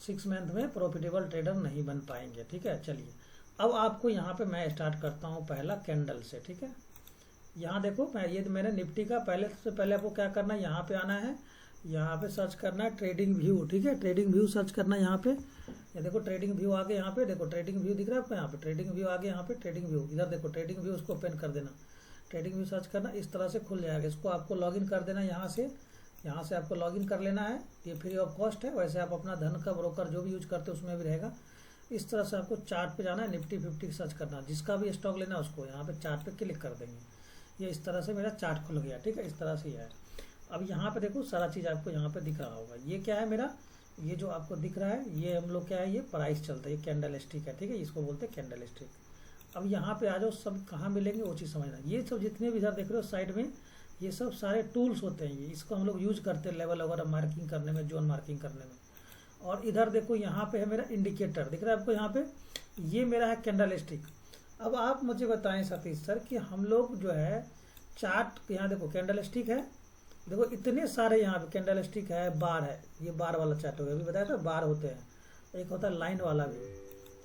6 मंथ में प्रॉफिटेबल ट्रेडर नहीं बन पाएंगे, ठीक है। चलिए अब आपको यहाँ पे मैं स्टार्ट करता हूँ पहला कैंडल से, ठीक है। यहाँ देखो मैंने निफ्टी का पहले सबसे पहले आपको क्या करना है, यहाँ पे आना है, यहाँ पे सर्च करना है ट्रेडिंग व्यू, ठीक है। ट्रेडिंग व्यू सर्च करना है यहाँ पे, ये देखो ट्रेडिंग व्यू आगे, यहाँ पे देखो ट्रेडिंग व्यू दिख रहा है आपको, यहाँ पे ट्रेडिंग व्यू आगे, यहाँ पे ट्रेडिंग व्यू, इधर देखो ट्रेडिंग व्यू, उसको ओपन कर देना। ट्रेडिंग व्यू सर्च करना, इस तरह से खुल जाएगा। इसको आपको लॉगिन कर देना यहाँ से आपको लॉगिन कर लेना है। ये फ्री ऑफ कॉस्ट है, वैसे आप अपना धन का ब्रोकर जो भी यूज करते हैं उसमें भी रहेगा। इस तरह से आपको चार्ट पे जाना है, निफ्टी 50 सर्च करना, जिसका भी स्टॉक लेना है उसको यहाँ पे चार्ट पे क्लिक कर देंगे। ये इस तरह से मेरा चार्ट खुल गया, ठीक है। इस तरह से है। अब यहाँ पे देखो सारा चीज़ आपको यहाँ पे दिख रहा होगा। ये क्या है मेरा, ये जो आपको दिख रहा है ये हम लोग क्या है, ये प्राइस चलता है, ये कैंडल स्टिक है, ठीक है। इसको बोलते हैं कैंडल स्टिक। अब यहाँ पे आ जाओ, सब कहाँ मिलेंगे वो चीज़ समझना। ये सब जितने भी इधर देख रहे हो साइड में, ये सब सारे टूल्स होते हैं। ये इसको हम लोग यूज करते हैं लेवल वगैरह मार्किंग करने में, जोन मार्किंग करने में। और इधर देखो यहाँ पे है मेरा इंडिकेटर, दिख रहा है आपको यहाँ पे, ये मेरा है कैंडल स्टिक। अब आप मुझे बताएं सतीश सर कि हम लोग जो है चार्ट, यहाँ देखो कैंडल स्टिक है, देखो इतने सारे यहाँ पे कैंडल स्टिक है, बार है, ये बार वाला चार्ट हो गया, अभी बताया था बार होते हैं, एक होता है लाइन वाला भी।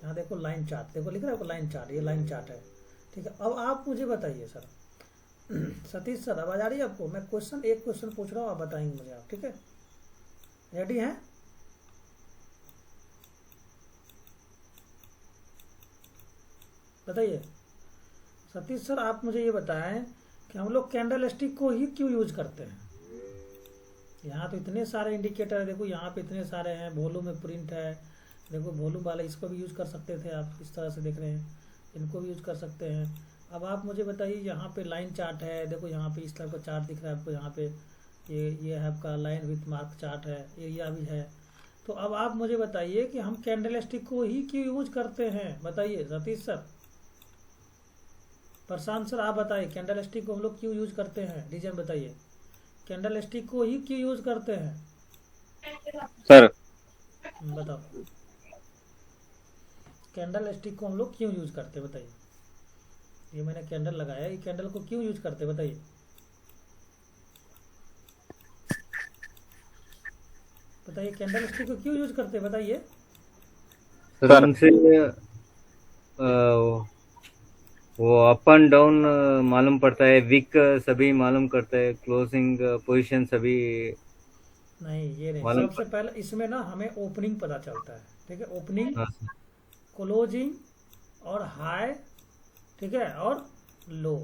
यहाँ देखो लाइन चार्ट, देखो लिख रहा है आपको लाइन चार्ट, ये लाइन चार्ट है, ठीक है। अब आप मुझे बताइए सर सतीश सर आवाज आ रही है आपको? मैं एक क्वेश्चन पूछ रहा हूँ, आप बताएंगे मुझे आप, ठीक है। रेडी हैं? बताइए सतीश सर, आप मुझे ये बताएं कि हम लोग कैंडल स्टिक को ही क्यों यूज करते हैं। यहाँ तो इतने सारे इंडिकेटर है, देखो यहाँ पे इतने सारे हैं, वॉल्यूम में प्रिंट है, देखो वॉल्यूम वाला, इसको भी यूज कर सकते थे आप, इस तरह से देख रहे हैं, इनको भी यूज कर सकते हैं। अब आप मुझे बताइए, यहाँ पे लाइन चार्ट है, देखो यहाँ पे इस तरह का चार्ट दिख रहा है आपको, यहाँ पे ये है आपका लाइन विथ मार्क चार्ट है, एरिया भी है। तो अब आप मुझे बताइए कि हम कैंडल स्टिक को ही क्यों यूज करते हैं, बताइए सतीश सर। प्रशांत सर आप बताइए, कैंडल स्टिक को हम लोग क्यों यूज करते हैं, रीजन बताइए। कैंडल स्टिक को ही क्यों यूज करते हैं? सर। बताओ, कैंडल स्टिक को हम लोग क्यों यूज करते हैं बताइए। ये मैंने कैंडल लगाया, ये कैंडल को क्यों यूज करते हैं बताइए। बताइए कैंडल स्टिक को क्यों यूज करते हैं बताइए। सर उनसे अ, वो अप एंड डाउन मालूम पड़ता है, विक सभी मालूम करता है, क्लोजिंग पोजीशन सभी नहीं ये नहीं, मालूम सबसे पड़ता पहले इसमें ना हमें ओपनिंग पता चलता है, ठीक है, ओपनिंग, है। हाँ सर। क्लोजिंग और हाई, ठीक है, और लो।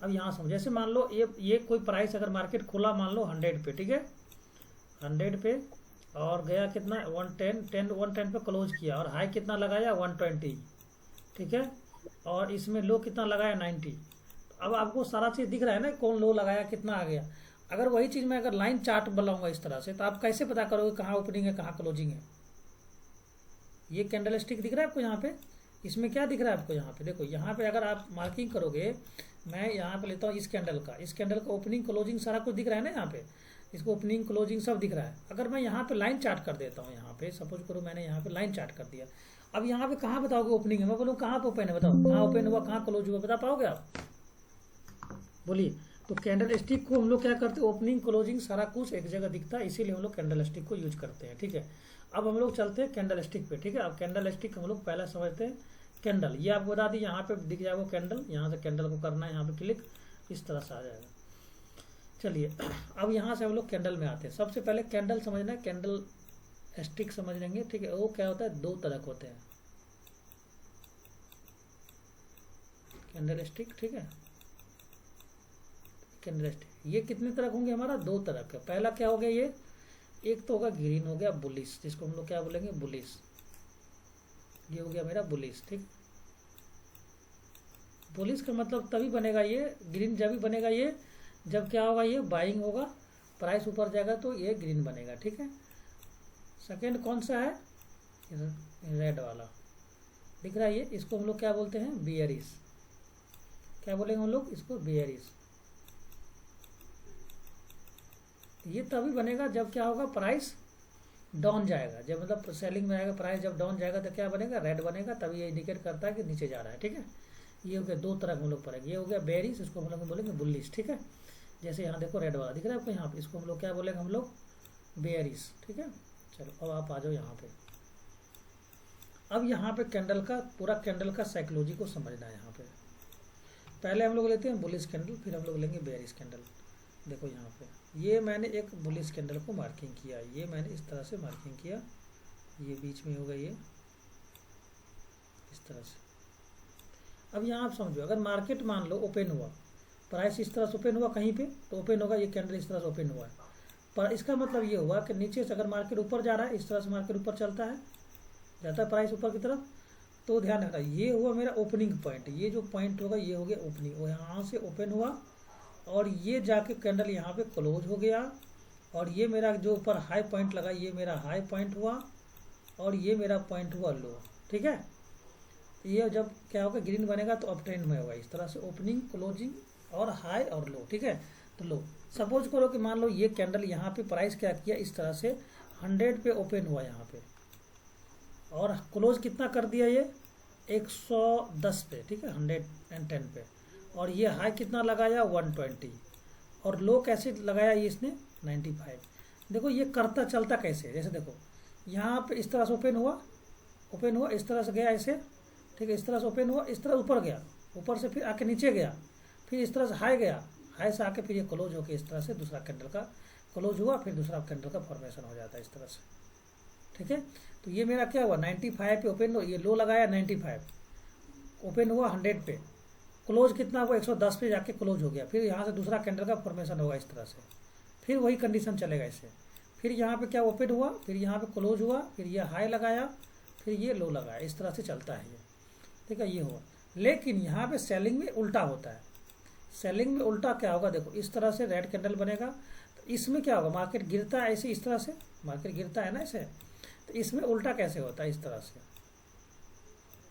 अब यहाँ समझो, जैसे मान लो ये कोई प्राइस अगर मार्केट खुला मान लो 100 पे, ठीक है, 100 पे, और गया कितना 110 पे क्लोज किया, और हाई कितना लगाया 120, ठीक है, और इसमें लो कितना लगाया 90। अब आपको सारा चीज़ दिख रहा है ना, कौन लो लगाया कितना आ गया। अगर वही चीज़ मैं अगर लाइन चार्ट बनाऊंगा इस तरह से, तो आप कैसे पता करोगे कहाँ ओपनिंग है कहाँ क्लोजिंग है। ये कैंडल स्टिक दिख रहा है आपको यहाँ पे, इसमें क्या दिख रहा है आपको यहाँ पे, देखो यहाँ पे अगर आप मार्किंग करोगे, मैं यहाँ पे लेता हूँ इस कैंडल का ओपनिंग क्लोजिंग सारा कुछ दिख रहा है ना यहाँ पे, इसको ओपनिंग क्लोजिंग सब दिख रहा है। अगर मैं यहाँ पे लाइन चार्ट कर देता हूँ, यहाँ पे सपोज करो मैंने यहाँ पे लाइन चार्ट कर दिया, अब यहाँ पे कहाँ बताओगे ओपनिंग है, मैं बोलूँ कहाँ पे ओपन है, बताओ कहाँ ओपन हुआ कहाँ क्लोज हुआ, बता पाओगे आप, बोलिए। तो कैंडल स्टिक को हम लोग क्या करते हैं, ओपनिंग क्लोजिंग सारा कुछ एक जगह दिखता है, इसीलिए हम लोग कैंडल स्टिक को यूज करते हैं, ठीक है। अब हम लोग चलते हैं कैंडल स्टिक पे, ठीक है। अब कैंडल स्टिक हम लोग पहला समझते हैं। कैंडल ये आपको बता दी, यहाँ पे दिख जाएगा कैंडल, यहाँ से कैंडल को करना है यहाँ पे क्लिक, इस तरह से आ जाएगा। चलिए अब यहाँ से हम लोग कैंडल में आते हैं। सबसे पहले कैंडल समझना है, कैंडल स्टिक समझ लेंगे, ठीक है। वो क्या होता है, दो तरह के होते हैं कैंडल स्टिक, ठीक है। कैंडल स्टिक ये कितने तरह के होंगे, हमारा दो तरह के। पहला क्या हो गया, ये एक तो होगा ग्रीन, हो गया बुलिश, जिसको हम लोग क्या बोलेंगे बुलिश, ये हो गया मेरा बुलिश, ठीक। बुलिश का मतलब तभी बनेगा ये ग्रीन, जब भी बनेगा ये जब क्या होगा, ये बाइंग होगा, प्राइस ऊपर जाएगा तो ये ग्रीन बनेगा, ठीक है। सेकेंड कौन सा है, रेड वाला दिख रहा है ये, इसको हम लोग क्या बोलते हैं बियरिश, क्या बोलेंगे हम लोग इसको बियरिश। ये तभी बनेगा जब क्या होगा, प्राइस डाउन जाएगा, जब मतलब सेलिंग में आएगा, प्राइस जब डाउन जाएगा तो क्या बनेगा, रेड बनेगा, तभी ये इंडिकेट करता है कि नीचे जा रहा है, ठीक है। ये हो गया दो तरह हम लोग पढ़ेंगे, ये हो गया बेरिश, इसको हम लोग बोलेंगे बुलिश, ठीक है। जैसे यहाँ देखो रेड वाला दिख रहा है आपको यहाँ पे, इसको हम लोग क्या बोलेंगे हम लोग बेरिश, ठीक है। चलो अब आप आ जाओ यहाँ पे। अब यहाँ पे कैंडल का पूरा कैंडल का साइकोलॉजी को समझना है। यहाँ पे पहले हम लोग लेते हैं बुलिश कैंडल, फिर हम लोग लेंगे बेरिश कैंडल। देखो यहाँ पे ये मैंने एक बुलिश कैंडल को मार्किंग किया, ये मैंने इस तरह से मार्किंग किया, ये बीच में होगा ये इस तरह से। अब यहाँ आप समझो, अगर मार्केट मान लो ओपन हुआ, प्राइस इस तरह से ओपन हुआ कहीं पे तो ओपन होगा, ये कैंडल इस तरह से ओपन हुआ है, पर इसका मतलब ये हुआ कि नीचे से अगर मार्केट ऊपर जा रहा है, इस तरह से मार्केट ऊपर चलता है, जाता है प्राइस ऊपर की तरफ, तो ध्यान रखना ये हुआ मेरा ओपनिंग पॉइंट, ये जो पॉइंट होगा ये हो गया ओपनिंग, वो यहाँ से ओपन हुआ और ये जाके कैंडल यहाँ पे क्लोज हो गया, और ये मेरा जो ऊपर हाई पॉइंट लगा ये मेरा हाई पॉइंट हुआ, और ये मेरा पॉइंट हुआ लो, ठीक है। ये जब क्या होगा ग्रीन बनेगा तो अप ट्रेंड में होगा, इस तरह से ओपनिंग क्लोजिंग और हाई और लो, ठीक है। तो लो सपोज करो कि मान लो ये कैंडल यहाँ पे प्राइस क्या किया, इस तरह से 100 पे ओपन हुआ यहाँ पे, और क्लोज कितना कर दिया ये 110 पे, ठीक है, 110 पे, और ये हाई कितना लगाया 120, और लो कैसे लगाया ये इसने 95। देखो ये करता चलता कैसे, जैसे देखो यहाँ पे इस तरह से ओपन हुआ इस तरह से गया ऐसे, ठीक है, इस तरह से ओपन हुआ, इस तरह ऊपर गया, ऊपर से फिर आके नीचे गया, फिर इस तरह से हाई गया, हाई से आके फिर ये क्लोज होकर इस तरह से दूसरा कैंडल का क्लोज हुआ, फिर दूसरा कैंडल का फॉर्मेशन हो जाता है इस तरह से, ठीक है। तो ये मेरा क्या हुआ 95 पे ओपन, ये लो लगाया 95, ओपन हुआ 100 पे, क्लोज कितना हुआ 110 पे जाके क्लोज हो गया, फिर यहाँ से दूसरा कैंडल का फॉर्मेशन होगा इस तरह से, फिर वही कंडीशन चलेगा इससे, फिर यहाँ पे क्या ओपन हुआ, फिर यहाँ पे क्लोज हुआ, फिर ये हाई लगाया, फिर ये लो लगाया, इस तरह से चलता है ये, ठीक है, ये हुआ। लेकिन यहाँ पे सेलिंग में उल्टा होता है। सेलिंग में उल्टा क्या होगा, देखो इस तरह से रेड कैंडल बनेगा, तो इसमें क्या होगा, मार्केट गिरता है ऐसे, इस तरह से मार्केट गिरता है ना ऐसे, तो इसमें उल्टा कैसे होता है, इस तरह से।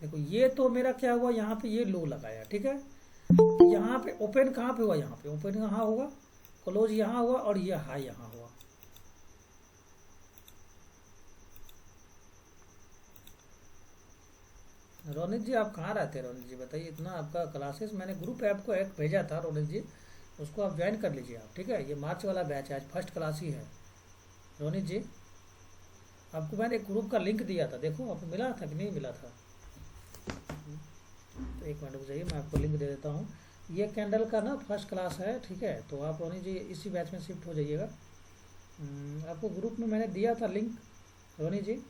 देखो ये तो मेरा क्या हुआ, यहाँ पे ये लो लगाया, ठीक है, यहाँ पे ओपन कहाँ पे हुआ, यहाँ पे ओपन कहाँ होगा, क्लोज यहाँ हुआ और ये हाई यहाँ हुआ। रोनित जी आप कहाँ रहते हैं रोनित जी, बताइए। इतना आपका क्लासेस मैंने ग्रुप ऐप को एक भेजा था रोनित जी, उसको आप ज्वाइन कर लीजिए आप, ठीक है। ये मार्च वाला बैच है, आज फर्स्ट क्लास ही है। रोनित जी आपको मैंने एक ग्रुप का लिंक दिया था, देखो आपको मिला था कि नहीं मिला था। तो एक मिनट रुक जाइए, मैं आपको लिंक दे देता हूँ। ये कैंडल का ना फर्स्ट क्लास है, ठीक है। तो आप रोनित जी इसी बैच में शिफ्ट हो जाइएगा। आपको ग्रुप में मैंने दिया था लिंक रोनित जी,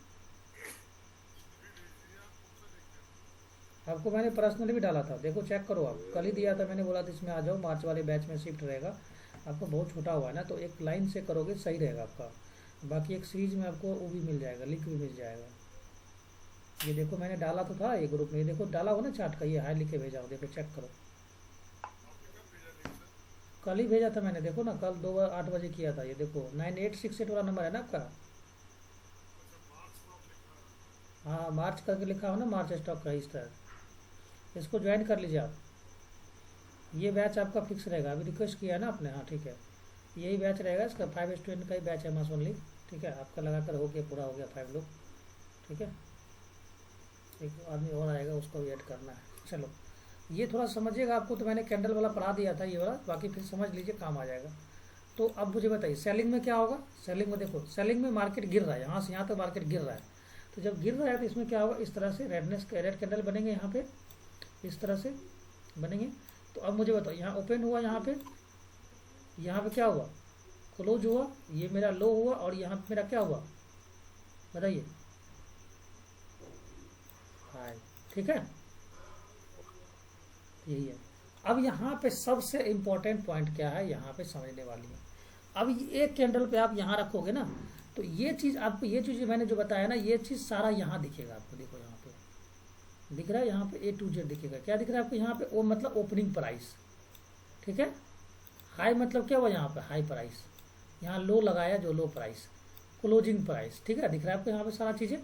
आपको मैंने पर्सनली भी डाला था, देखो चेक करो आप। कल ही दिया था मैंने, बोला था इसमें आ जाओ, मार्च वाले बैच में शिफ्ट रहेगा। आपको बहुत छोटा हुआ है ना, तो एक लाइन से करोगे सही रहेगा आपका। बाकी एक सीरीज में आपको वो भी मिल जाएगा, लिंक भी मिल जाएगा। ये देखो मैंने डाला तो था ये ग्रुप में, ये देखो डाला हो ना चार्ट का, ये हाई लिख के भेजा हो, देखो चेक करो। कल ही भेजा था मैंने, देखो ना, कल 8 बजे किया था। ये देखो 9868 वाला नंबर है ना आपका। हाँ मार्च करके लिखा हो ना, मार्च स्टॉक का इस तरह। इसको ज्वाइन कर लीजिए आप, ये बैच आपका फिक्स रहेगा। अभी रिक्वेस्ट किया है ना आपने, हाँ ठीक है, यही बैच रहेगा इसका। 5 स्टूडेंट का ही बैच है मास ओनली, ठीक है। आपका लगाकर हो गया, पूरा हो गया 5 लोग, ठीक है। एक आदमी और आएगा, उसको भी ऐड करना है। चलो ये थोड़ा समझिएगा, आपको तो मैंने कैंडल वाला पढ़ा दिया था ये वाला, बाकी फिर समझ लीजिए, काम आ जाएगा। तो अब मुझे बताइए सेलिंग में क्या होगा। सेलिंग में देखो, सेलिंग में मार्केट गिर रहा है, यहाँ से यहाँ तक मार्केट गिर रहा है। तो जब गिर रहा है तो इसमें क्या होगा, इस तरह से रेड कैंडल बनेंगे यहाँ पे, इस तरह से बनेंगे। तो अब मुझे बताओ, यहाँ ओपन हुआ, यहाँ पे क्या हुआ, क्लोज हुआ, ये मेरा लो हुआ, और यहाँ पे मेरा क्या हुआ बताइए, हाई, ठीक है। यही है। अब यहाँ पे सबसे इम्पोर्टेंट पॉइंट क्या है, यहाँ पे समझने वाली है। अब एक कैंडल पे आप यहाँ रखोगे ना, तो ये चीज़ आपको, ये चीज़ मैंने जो बताया ना, ये चीज़ सारा यहाँ दिखेगा आपको। देखो यहाँ पे दिख रहा है, यहाँ पे A to Z दिखेगा। क्या दिख रहा है आपको यहाँ पे, वो मतलब ओपनिंग प्राइस, ठीक है। हाई मतलब क्या हुआ, यहाँ पे हाई प्राइस, यहाँ लो लगाया जो लो प्राइस, क्लोजिंग प्राइस, ठीक है। दिख रहा है आपको यहाँ पे सारा चीज़ें।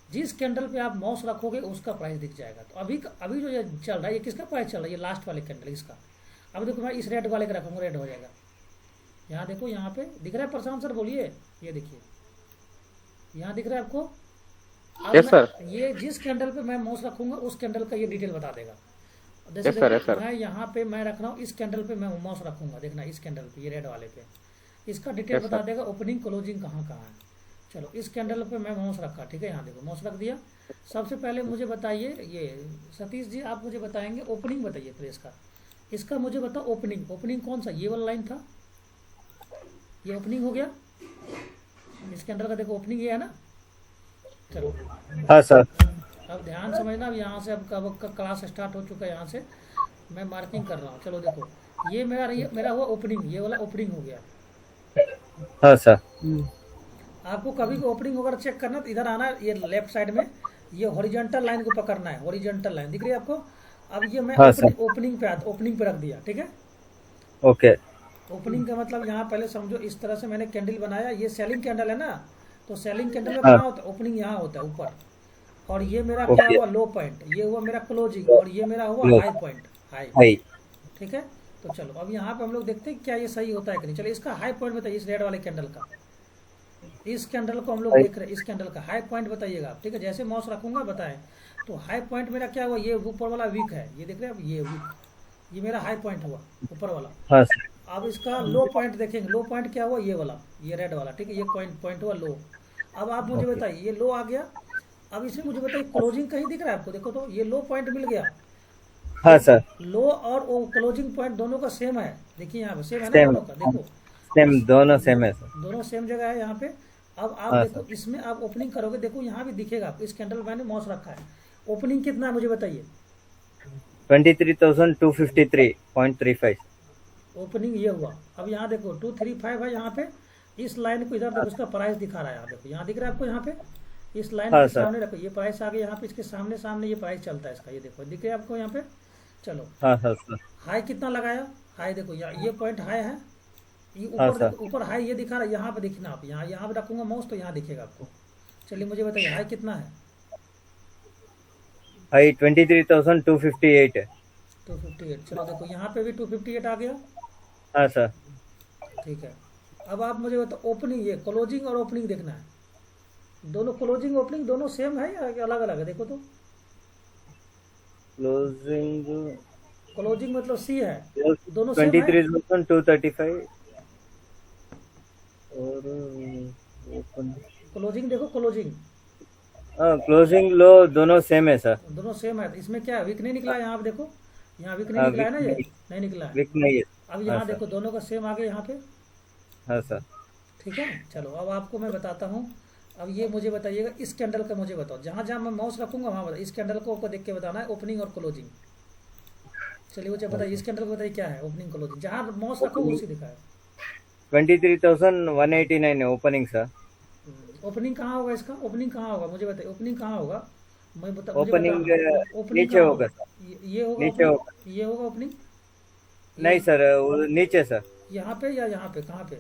जिस कैंडल पे आप माउस रखोगे उसका प्राइस दिख जाएगा। तो अभी जो ये चल रहा है, ये किसका प्राइस चल रहा है, ये लास्ट वाले कैंडल इसका। अब देखो मैं इस रेड वाले का रखूँगा, रेड हो जाएगा। यहाँ देखो, यहाँ पे दिख रहा है प्रशांत सर, बोलिए। ये देखिए यहाँ दिख रहा है आपको। Yes sir. ये जिस कैंडल पे मैं माउस रखूंगा उस कैंडल का ये डिटेल बता देगा। Yes sir. मैं यहाँ पे मैं रख रहा हूँ, इस कैंडल पे मैं माउस रखूंगा, देखना इस कैंडल पे, ये रेड वाले पे, इसका डिटेल बता देगा ओपनिंग क्लोजिंग कहाँ कहाँ है। चलो इस कैंडल पे मैं माउस रखा, ठीक है। यहाँ देखो माउस रख दिया। सबसे पहले मुझे बताइए, ये सतीश जी आप मुझे बताएंगे, ओपनिंग बताइए प्रेस का। इसका मुझे बताओ ओपनिंग, ओपनिंग कौन सा, ये वाला लाइन था, ये ओपनिंग हो गया। इस कैंडल का देखो ओपनिंग ये है ना। चलो हाँ सर। अब ध्यान समझना, अब यहाँ से अब क्लास स्टार्ट हो चुका है, यहाँ से मैं मार्किंग कर रहा हूँ। चलो देखो, ये मेरा हुआ ओपनिंग, ये वाला ओपनिंग हो गया। हाँ सर। आपको कभी ओपनिंग वगैरह चेक करना तो इधर आना, ये लेफ्ट साइड में ये हॉरिजॉन्टल लाइन को पकड़ना है, हॉरिजॉन्टल लाइन दिख रही है आपको। अब ये मैं हाँ ओपनिंग पे रख दिया, ठीक है। ओके। ओपनिंग का मतलब यहाँ पहले समझो, इस तरह से मैंने कैंडल बनाया, ये सेलिंग कैंडल है ना, तो सेलिंग कैंडल में हाँ। कहाँ होता है, ओपनिंग यहाँ होता है ऊपर, और ये मेरा क्या हुआ, लो पॉइंट, ये हुआ मेरा क्लोजिंग, और ये मेरा हुआ हाई पॉइंट, हाई, ठीक है। तो चलो अब यहाँ पे हम लोग देखते हैं क्या ये सही होता है कि नहीं। चलो इसका हाई पॉइंट बताइए, इस रेड वाले कैंडल का, इस कैंडल को हम लोग देख रहे हैं, इस कैंडल का हाई पॉइंट बताइएगा आप, ठीक है। जैसे माउस रखूंगा बताएं। तो हाई पॉइंट मेरा क्या हुआ, ये ऊपर वाला वीक है, ये देख रहे हैं आप, ये वीक, ये मेरा हाई पॉइंट हुआ ऊपर वाला। हाँ। अब इसका लो पॉइंट देखेंगे, लो पॉइंट क्या हुआ, ये वाला, ये रेड वाला, ठीक है। ये पॉइंट हुआ लो। अब आप मुझे बताइए, ये लो आ गया। अब इसमें मुझे बताइए क्लोजिंग कहीं दिख रहा है आपको, देखो तो ये लो पॉइंट मिल गया। हाँ सर। लो और वो क्लोजिंग पॉइंट दोनों का सेम है, देखिए यहाँ पे सेम है ना सेम, दोनों का, देखो सेम, दोनों सेम है सर, दोनों सेम जगह है यहाँ पे। अब आप हाँ देखो इसमें आप ओपनिंग करोगे, देखो यहाँ भी दिखेगा आपको, इस कैंडल मैंने माउस रखा है, ओपनिंग कितना है मुझे बताइए। 23,253.35 ओपनिंग ये हुआ। अब यहाँ देखो 235 है यहाँ पे, इस लाइन को इधर देखो, इसका प्राइस दिखा रहा है, यहाँ देखो, यहाँ दिख रहा है आपको, यहाँ पे इस लाइन हाँ के सर। सामने रखो, ये प्राइस आ गया यहाँ पे, इसके सामने सामने ये प्राइस चलता है इसका, ये देखो दिख रहा है आपको यहाँ पे। चलो हाँ सर। हाई कितना लगाया, हाई देखो ये पॉइंट हाई है, ये हाँ ऊपर सर। देखो, ऊपर हाई ये दिखा रहा है, यहाँ पे दिखना आप, यहाँ पे रखूंगा माउस तो यहाँ दिखेगा आपको। चलिए मुझे बताइए हाई कितना है, हाई 23,258 है। 258। चलो देखो यहाँ पे भी 258 आ गया। हाँ सर। ठीक है। अब आप मुझे बताओ ओपनिंग, ये क्लोजिंग और ओपनिंग देखना है, दोनों क्लोजिंग ओपनिंग दोनों सेम है या अलग अलग है? देखो तो क्लोजिंग क्लोजिंग मतलब सी है, दोनों सेम है। 23,235 और ओपन क्लोजिंग देखो, क्लोजिंग क्लोजिंग लो दोनों सेम है सर। दोनों सेम है। तो इसमें क्या वीक नहीं निकला है? यहाँ पे देखो, यहाँ वीक नहीं हाँ निकला है विक ना, ये नहीं, नहीं निकला है। विक नहीं है। अब हाँ यहाँ सर। देखो दोनों का सेम आ गया यहाँ पे, हाँ सर। ठीक है। चलो अब आपको मैं बताता हूँ। अब ये मुझे बताइएगा, इस कैंडल का मुझे बताओ, जहाँ जहाँ मैं माउस रखूंगा वहाँ बताओ, इस कैंडल को देख के बताना है ओपनिंग और क्लोजिंग। चलिए मुझे बताइए, इस कैंडल को बताइए क्या है ओपनिंग क्लोजिंग, जहाँ माउस रखो ओपनिंग उसी दिखाए। 23,189 है ओपनिंग सर। ओपनिंग कहाँ होगा इसका? ओपनिंग कहाँ होगा मुझे बताइए, ओपनिंग कहाँ होगा? मुझे ओपनिंग बताना, ओपनिंग नीचे कहाँ होगा होगा? सर। ये होगा नीचे ओपनिंग, होगा। ये होगा ओपनिंग, नहीं ये सर, वो नीचे सर। यहाँ पे या यहाँ पे, कहाँ पे?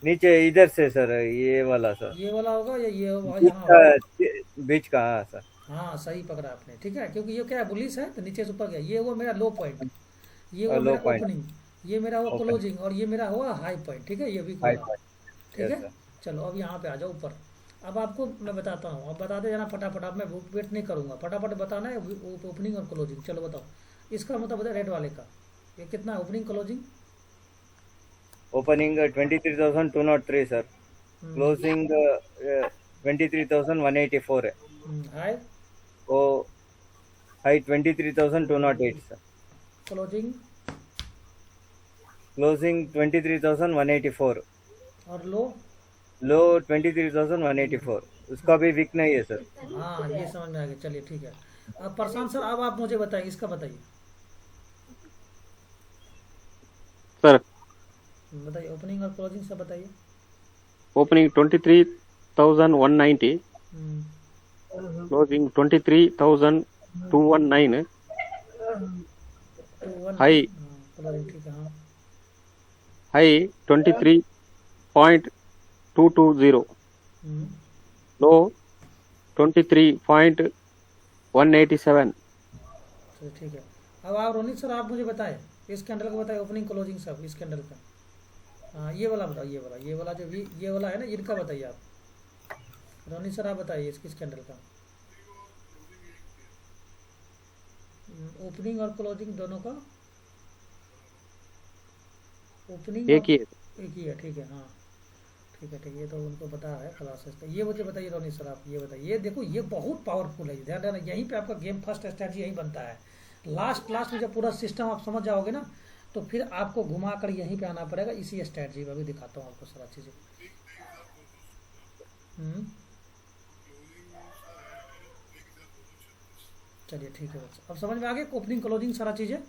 नीचे इधर से सर, ये वाला सर। ये वाला होगा या ये होगा, बीच यहाँ होगा? का, बीच का, हाँ सर। हाँ सही पकड़ा आपने, ठीक है, क्योंकि ये क्या है बुलिश है तो नीचे से ऊपर गया। ये हुआ मेरा लो पॉइंट, ये हुआ लो मेरा पॉइंट। ओपनिंग, ये मेरा हुआ ओपन क्लोजिंग, और ये मेरा हुआ हाई पॉइंट, ठीक है, ये वीक हाई वाला, पॉइंट। ठीक यस है। सर। चलो अब यहाँ पे आ जाओ ऊपर। अब आपको मैं बताता हूँ, अब बताते जाना फटाफट, अब मैं वेट नहीं करूँगा, फटाफट बताना है ओपनिंग और क्लोजिंग। चलो बताओ, इसका मतलब बताए रेड वाले का, ये कितना है opening closing? Opening 23,203 sir. Closing 23,184 है। हाई वो हाई 23,208 सर। Closing closing 23,184। और लो? लो 23,184, उसका भी वीक नहीं है सर। हाँ ये समझ में आ गया, चलिए ठीक है। अब प्रशांत सर, अब आप मुझे बताइए, इसका बताइए, सर बताइए ओपनिंग और क्लोजिंग सब बताइए। ओपनिंग 23,190, हम्म, क्लोजिंग 23,219, 2-1, हाई क्लोजिंग, ठीक है। हाँ हाई 23.220, हम्म, लो 23.187। चलिए ठीक है। अब आप रोनित सर, आप मुझे बताएं, इस कैंडल को बताइए ओपनिंग क्लोजिंग सब, इस कैंडल का। हाँ ये वाला बताओ, ये वाला जो भी ये वाला है ना, इनका बताइए आप। रोनित सर आप बताइए इस कैंडल का ओपनिंग और क्लोजिंग दोनों का। ओपनिंग एक ही है। एक ही है, ठीक है। हाँ ठीक है, ठीक है, ये तो उनको पता है क्लासेस का। ये मुझे बताइए रोनित सर, आप ये बताइए, ये देखो ये बहुत पावरफुल है, ध्यान देना, यहीं पे आपका गेम फर्स्ट स्ट्रैटेजी यहीं बनता है। लास्ट में जब पूरा सिस्टम आप समझ जाओगे ना, तो फिर आपको घुमा कर यहीं पे आना पड़ेगा, इसी स्ट्रैटेजी में। अभी दिखाता हूँ आपको सारा चीज़ें। चलिए ठीक है बच्चा, अब समझ में आ गया ओपनिंग क्लोजिंग सारा चीज़ें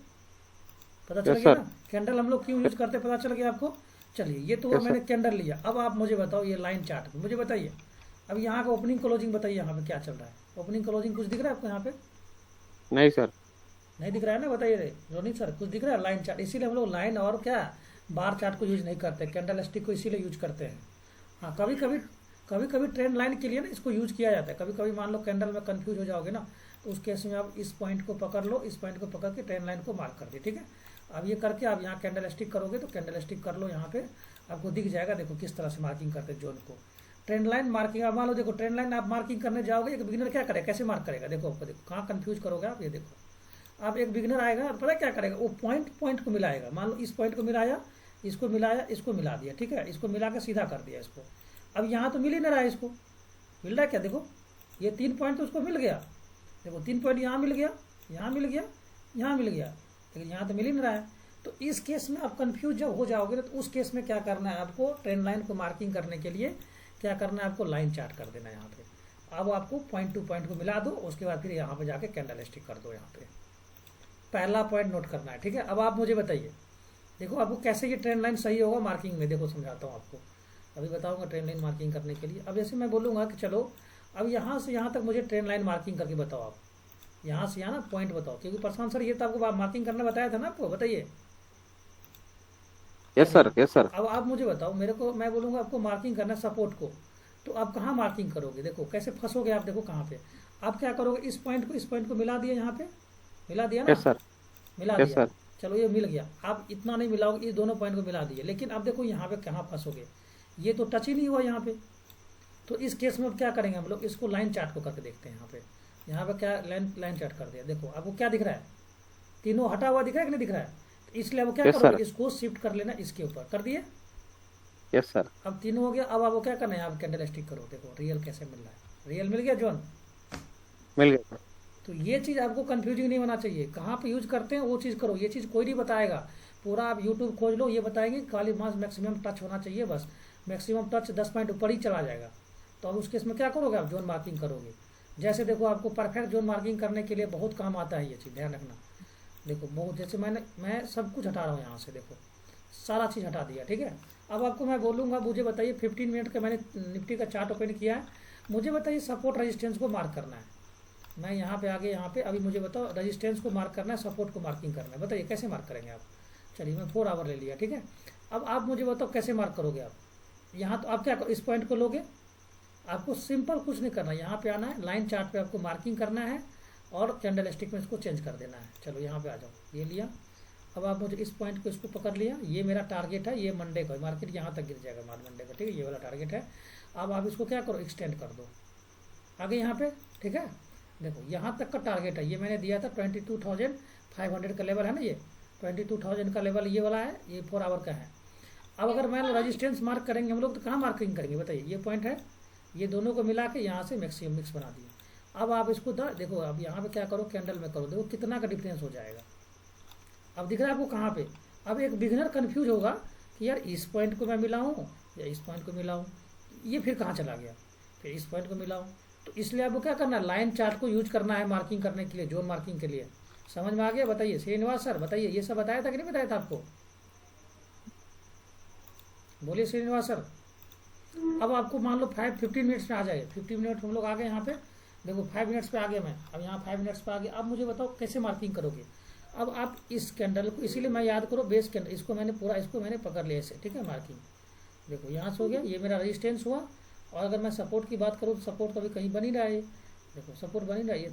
पता चल यस गया सर। ना? कैंडल हम लोग क्यों यूज करते हैं पता चल गया आपको? चलिए ये तो हुआ, यस मैंने सर। कैंडल लिया। अब आप मुझे बताओ ये लाइन चार्ट मुझे बताइए, अब यहाँ का ओपनिंग क्लोजिंग बताइए, यहाँ पे क्या चल रहा है? ओपनिंग क्लोजिंग कुछ दिख रहा है आपको यहाँ पे? नहीं सर। नहीं दिख रहा है ना? बताइए रे रोनित सर, कुछ दिख रहा है? लाइन चार्ट, इसीलिए हम लोग लाइन और क्या बार चार्ट को यूज नहीं करते, कैंडल स्टिक को इसीलिए यूज करते हैं। हाँ कभी कभी ट्रेंड लाइन के लिए ना इसको यूज किया जाता है। कभी कभी मान लो कैंडल में कंफ्यूज हो जाओगे ना, तो उस केस में आप इस पॉइंट को पकड़ लो, इस पॉइंट को पकड़ के ट्रेंड लाइन को मार्क कर दिए, ठीक है। अब ये करके आप यहाँ कैंडल स्टिक करोगे तो कैंडल स्टिक कर लो, यहाँ पे आपको दिख जाएगा। देखो किस तरह से मार्किंग करते हैं जोन को, ट्रेंड लाइन मार्किंग। अब मान लो देखो ट्रेंड लाइन आप मार्किंग करने जाओगे, एक बिगिनर क्या करेगा, कैसे मार्क करेगा? देखो आपको, देखो कहाँ कंफ्यूज करोगे आप, ये देखो आप, एक बिगिनर आएगा पता क्या करेगा, वो पॉइंट को मिलाएगा। मान लो इस पॉइंट को मिलाया, इसको मिलाया, इसको मिला दिया, ठीक है, इसको मिला के सीधा कर दिया इसको। अब यहाँ तो मिल ही नहीं रहा है, इसको मिल रहा है क्या? देखो ये 3 पॉइंट तो उसको मिल गया, देखो 3 पॉइंट यहाँ मिल गया, यहाँ मिल गया, यहाँ मिल गया, लेकिन यहाँ तो मिल ही नहीं रहा है। तो इस केस में आप कंफ्यूज जब हो जाओगे ना, तो उस केस में क्या करना है आपको, ट्रेंड लाइन को मार्किंग करने के लिए क्या करना है आपको, लाइन चार्ट कर देना है यहाँ पे। अब आपको पॉइंट टू पॉइंट को मिला दो, उसके बाद फिर यहाँ पे जाके कैंडल स्टिक कर दो। यहाँ पे पहला पॉइंट नोट करना है, ठीक है। अब आप मुझे बताइए, देखो आपको कैसे ये ट्रेंड लाइन सही होगा मार्किंग में, देखो समझाता हूँ आपको, अभी बताऊंगा ट्रेंड लाइन मार्किंग करने के लिए। अब जैसे मैं बोलूँगा कि चलो अब यहाँ से यहाँ तक मुझे ट्रेंड लाइन मार्किंग करके बताओ आप, यहाँ से यहाँ ना पॉइंट बताओ, क्योंकि प्रशांत सर ये तो आपको मार्किंग करना बताया था ना आपको, बताइए। Yes sir. Yes sir. अब आप मुझे बताओ, मेरे को मैं बोलूँगा आपको मार्किंग करना सपोर्ट को, तो आप कहाँ मार्किंग करोगे? देखो कैसे फंसोगे आप, देखो कहाँ पे आप क्या करोगे, इस पॉइंट को मिला दिया, यहाँ पे मिला दिया ना? Yes sir. मिला यस दिया, सर। चलो ये मिल गया, आप इतना नहीं मिलाओगे, ये दोनों पॉइंट को मिला दिए, लेकिन अब देखो यहाँ पे कहाँ फंसोगे, ये तो टच ही नहीं हुआ यहाँ पे। तो इस केस में अब क्या करेंगे हम लोग, इसको लाइन चार्ट को करके देखते हैं। यहाँ पे क्या लाइन चार्ट कर दिया, देखो आपको क्या दिख रहा है, तीनों हटा हुआ दिख रहा है कि नहीं दिख रहा है। तो इसलिए अब क्या Yes, करोगे, sir. इसको शिफ्ट कर लेना इसके ऊपर, कर दिए। Yes sir. अब तीनों हो गया, अब आपको क्या करना है, आप कैंडल स्टिक करो, देखो रियल कैसे मिल रहा है, रियल मिल गया जॉन। मिल गया सर। तो ये चीज़ आपको कंफ्यूजिंग नहीं होना चाहिए, कहाँ पे यूज करते हैं वो चीज़ करो, ये चीज़ कोई नहीं बताएगा, पूरा आप यूट्यूब खोज लो, ये बताएंगे काली मास मैक्सिमम टच होना चाहिए, बस मैक्सिमम टच 10 पॉइंट ऊपर ही चला जाएगा। तो अब उस केस में क्या करोगे, आप जोन मार्किंग करोगे। जैसे देखो आपको परफेक्ट जोन मार्किंग करने के लिए बहुत काम आता है, ये चीज़ ध्यान रखना। देखो बहुत, जैसे मैं सब कुछ हटा रहा हूँ यहाँ से, देखो सारा चीज़ हटा दिया, ठीक है। अब आपको मैं बोलूँगा, मुझे बताइए 15 मिनट का मैंने निफ्टी का चार्ट ओपन किया है, मुझे बताइए सपोर्ट रेजिस्टेंस को मार्क करना है। मैं यहाँ पे आगे, यहाँ पे अभी मुझे बताओ रेजिस्टेंस को मार्क करना है, सपोर्ट को मार्किंग करना है, बताइए कैसे मार्क करेंगे आप। चलिए मैं 4 आवर ले लिया, ठीक है। अब आप मुझे बताओ कैसे मार्क करोगे आप। यहाँ तो आप क्या इस पॉइंट को लोगे, आपको सिंपल कुछ नहीं करना, यहाँ पे आना है, लाइन चार्ट पे आपको मार्किंग करना है और कैंडल स्टिक में इसको चेंज कर देना है। चलो यहाँ पे आ जाओ, ये लिया। अब आप मुझे इस पॉइंट को इसको पकड़ लिया, ये मेरा टारगेट है, ये मंडे का मार्केट यहाँ तक गिर जाएगा मंडे का, ठीक है, ये वाला टारगेट है। अब आप इसको क्या करो, एक्सटेंड कर दो आगे यहाँ पे, ठीक है। देखो यहाँ तक का टारगेट है, ये मैंने दिया था 22,500 का लेवल है ना, ये 22,000 का लेवल ये वाला है, ये 4 आवर का है। अब अगर मैं रेजिस्टेंस मार्क करेंगे हम लोग, तो कहाँ मार्किंग करेंगे बताइए, ये पॉइंट है, ये दोनों को मिला के यहाँ से मैक्सिमम मिक्स बना दिया। अब आप इसको देखो, अब यहाँ पे क्या करो, कैंडल में करो, देखो कितना का डिफरेंस हो जाएगा। अब दिख रहा है आपको कहाँ पे। अब एक बिगिनर कंफ्यूज होगा कि यार इस पॉइंट को मैं मिलाऊँ या इस पॉइंट को मिलाऊँ, ये फिर कहाँ चला गया, फिर इस पॉइंट को मिलाऊँ। तो इसलिए आपको क्या करना है, लाइन चार्ट को यूज करना है मार्किंग करने के लिए, जोन मार्किंग के लिए। समझ में आ गया, बताइए श्रीनिवास सर, बताइए ये सब बताया था कि नहीं बताया था आपको, बोलिए श्रीनिवास सर। अब आपको मान लो 15 मिनट्स में आ जाए, 15 मिनट हम लोग आ गए यहाँ पे, देखो 5 मिनट्स पे आ गया मैं, अब यहाँ 5 मिनट्स पे आ गया। अब मुझे बताओ कैसे मार्किंग करोगे। अब आप इस कैंडल को, इसीलिए मैं याद करो बेस कैंडल, इसको मैंने पूरा, इसको मैंने पकड़ लिया ऐसे, ठीक है, मार्किंग। देखो यहाँ से हो गया, ये मेरा रेजिस्टेंस हुआ। और अगर मैं सपोर्ट की बात करूँ तो सपोर्ट कभी कहीं बन ही रहा है, देखो सपोर्ट बन ही रहा है, ये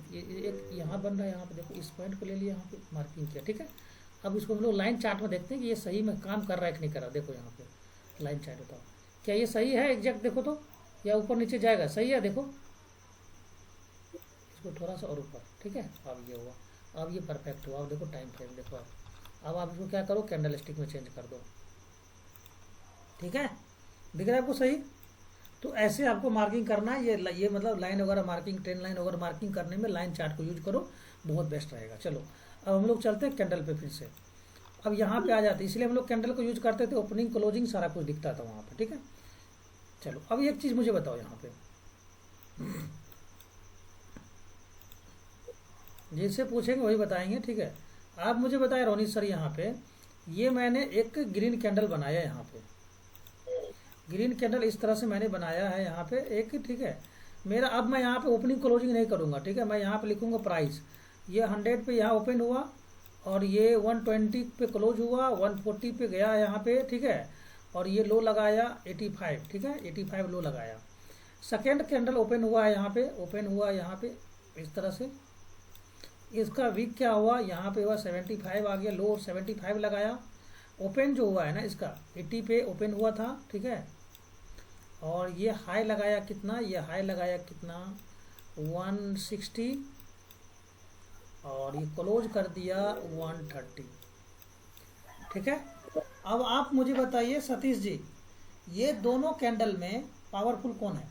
एक यहाँ बन रहा है, यहाँ पे देखो इस पॉइंट को ले लिया, यहाँ पे मार्किंग किया, ठीक है। अब इसको हम लोग लाइन चार्ट में देखते हैं कि ये सही में काम कर रहा है कि नहीं कर रहा। देखो यहाँ पे लाइन चार्ट बताओ क्या ये सही है एग्जैक्ट, देखो तो, या ऊपर नीचे जाएगा, सही है, देखो इसको थोड़ा सा और ऊपर, ठीक है। अब ये हुआ, अब ये परफेक्ट हुआ। अब देखो टाइम फ्रेम देखो, अब आप इसको क्या करो, कैंडल स्टिक में चेंज कर दो, ठीक है, दिख रहा है आपको सही। तो ऐसे आपको मार्किंग करना है, ये मतलब लाइन वगैरह मार्किंग, ट्रेन लाइन वगैरह मार्किंग करने में लाइन चार्ट को यूज करो, बहुत बेस्ट रहेगा। चलो अब हम लोग चलते हैं कैंडल पे फिर से। अब यहाँ पे आ जाते, इसलिए हम लोग कैंडल को यूज करते थे, ओपनिंग क्लोजिंग सारा कुछ दिखता था वहाँ पे, ठीक है। चलो अब एक चीज़ मुझे बताओ, यहाँ पे जिससे पूछेंगे वही बताएंगे, ठीक है। आप मुझे बताए रोनित सर, यहाँ पे ये मैंने एक ग्रीन कैंडल बनाया, यहाँ पे ग्रीन कैंडल इस तरह से मैंने बनाया है यहाँ पे एक, ठीक है मेरा। अब मैं यहाँ पे ओपनिंग क्लोजिंग नहीं करूँगा, ठीक है, मैं यहाँ पे लिखूँगा प्राइस, ये 100 पे यहाँ ओपन हुआ और ये 120 पे क्लोज हुआ, 140 पे गया यहाँ पे, ठीक है, और ये लो लगाया 85, ठीक है, 85 लो लगाया। सेकेंड कैंडल ओपन हुआ है यहाँ पे, ओपन हुआ यहाँ पे इस तरह से, इसका वीक क्या हुआ, यहाँ पे हुआ 75 आ गया, लो 75 लगाया। ओपन जो हुआ है ना इसका 80 पे ओपन हुआ था, ठीक है, और ये हाई लगाया कितना, ये हाई लगाया कितना 160, और ये क्लोज कर दिया 130, ठीक है। अब आप मुझे बताइए सतीश जी, ये दोनों कैंडल में पावरफुल कौन है।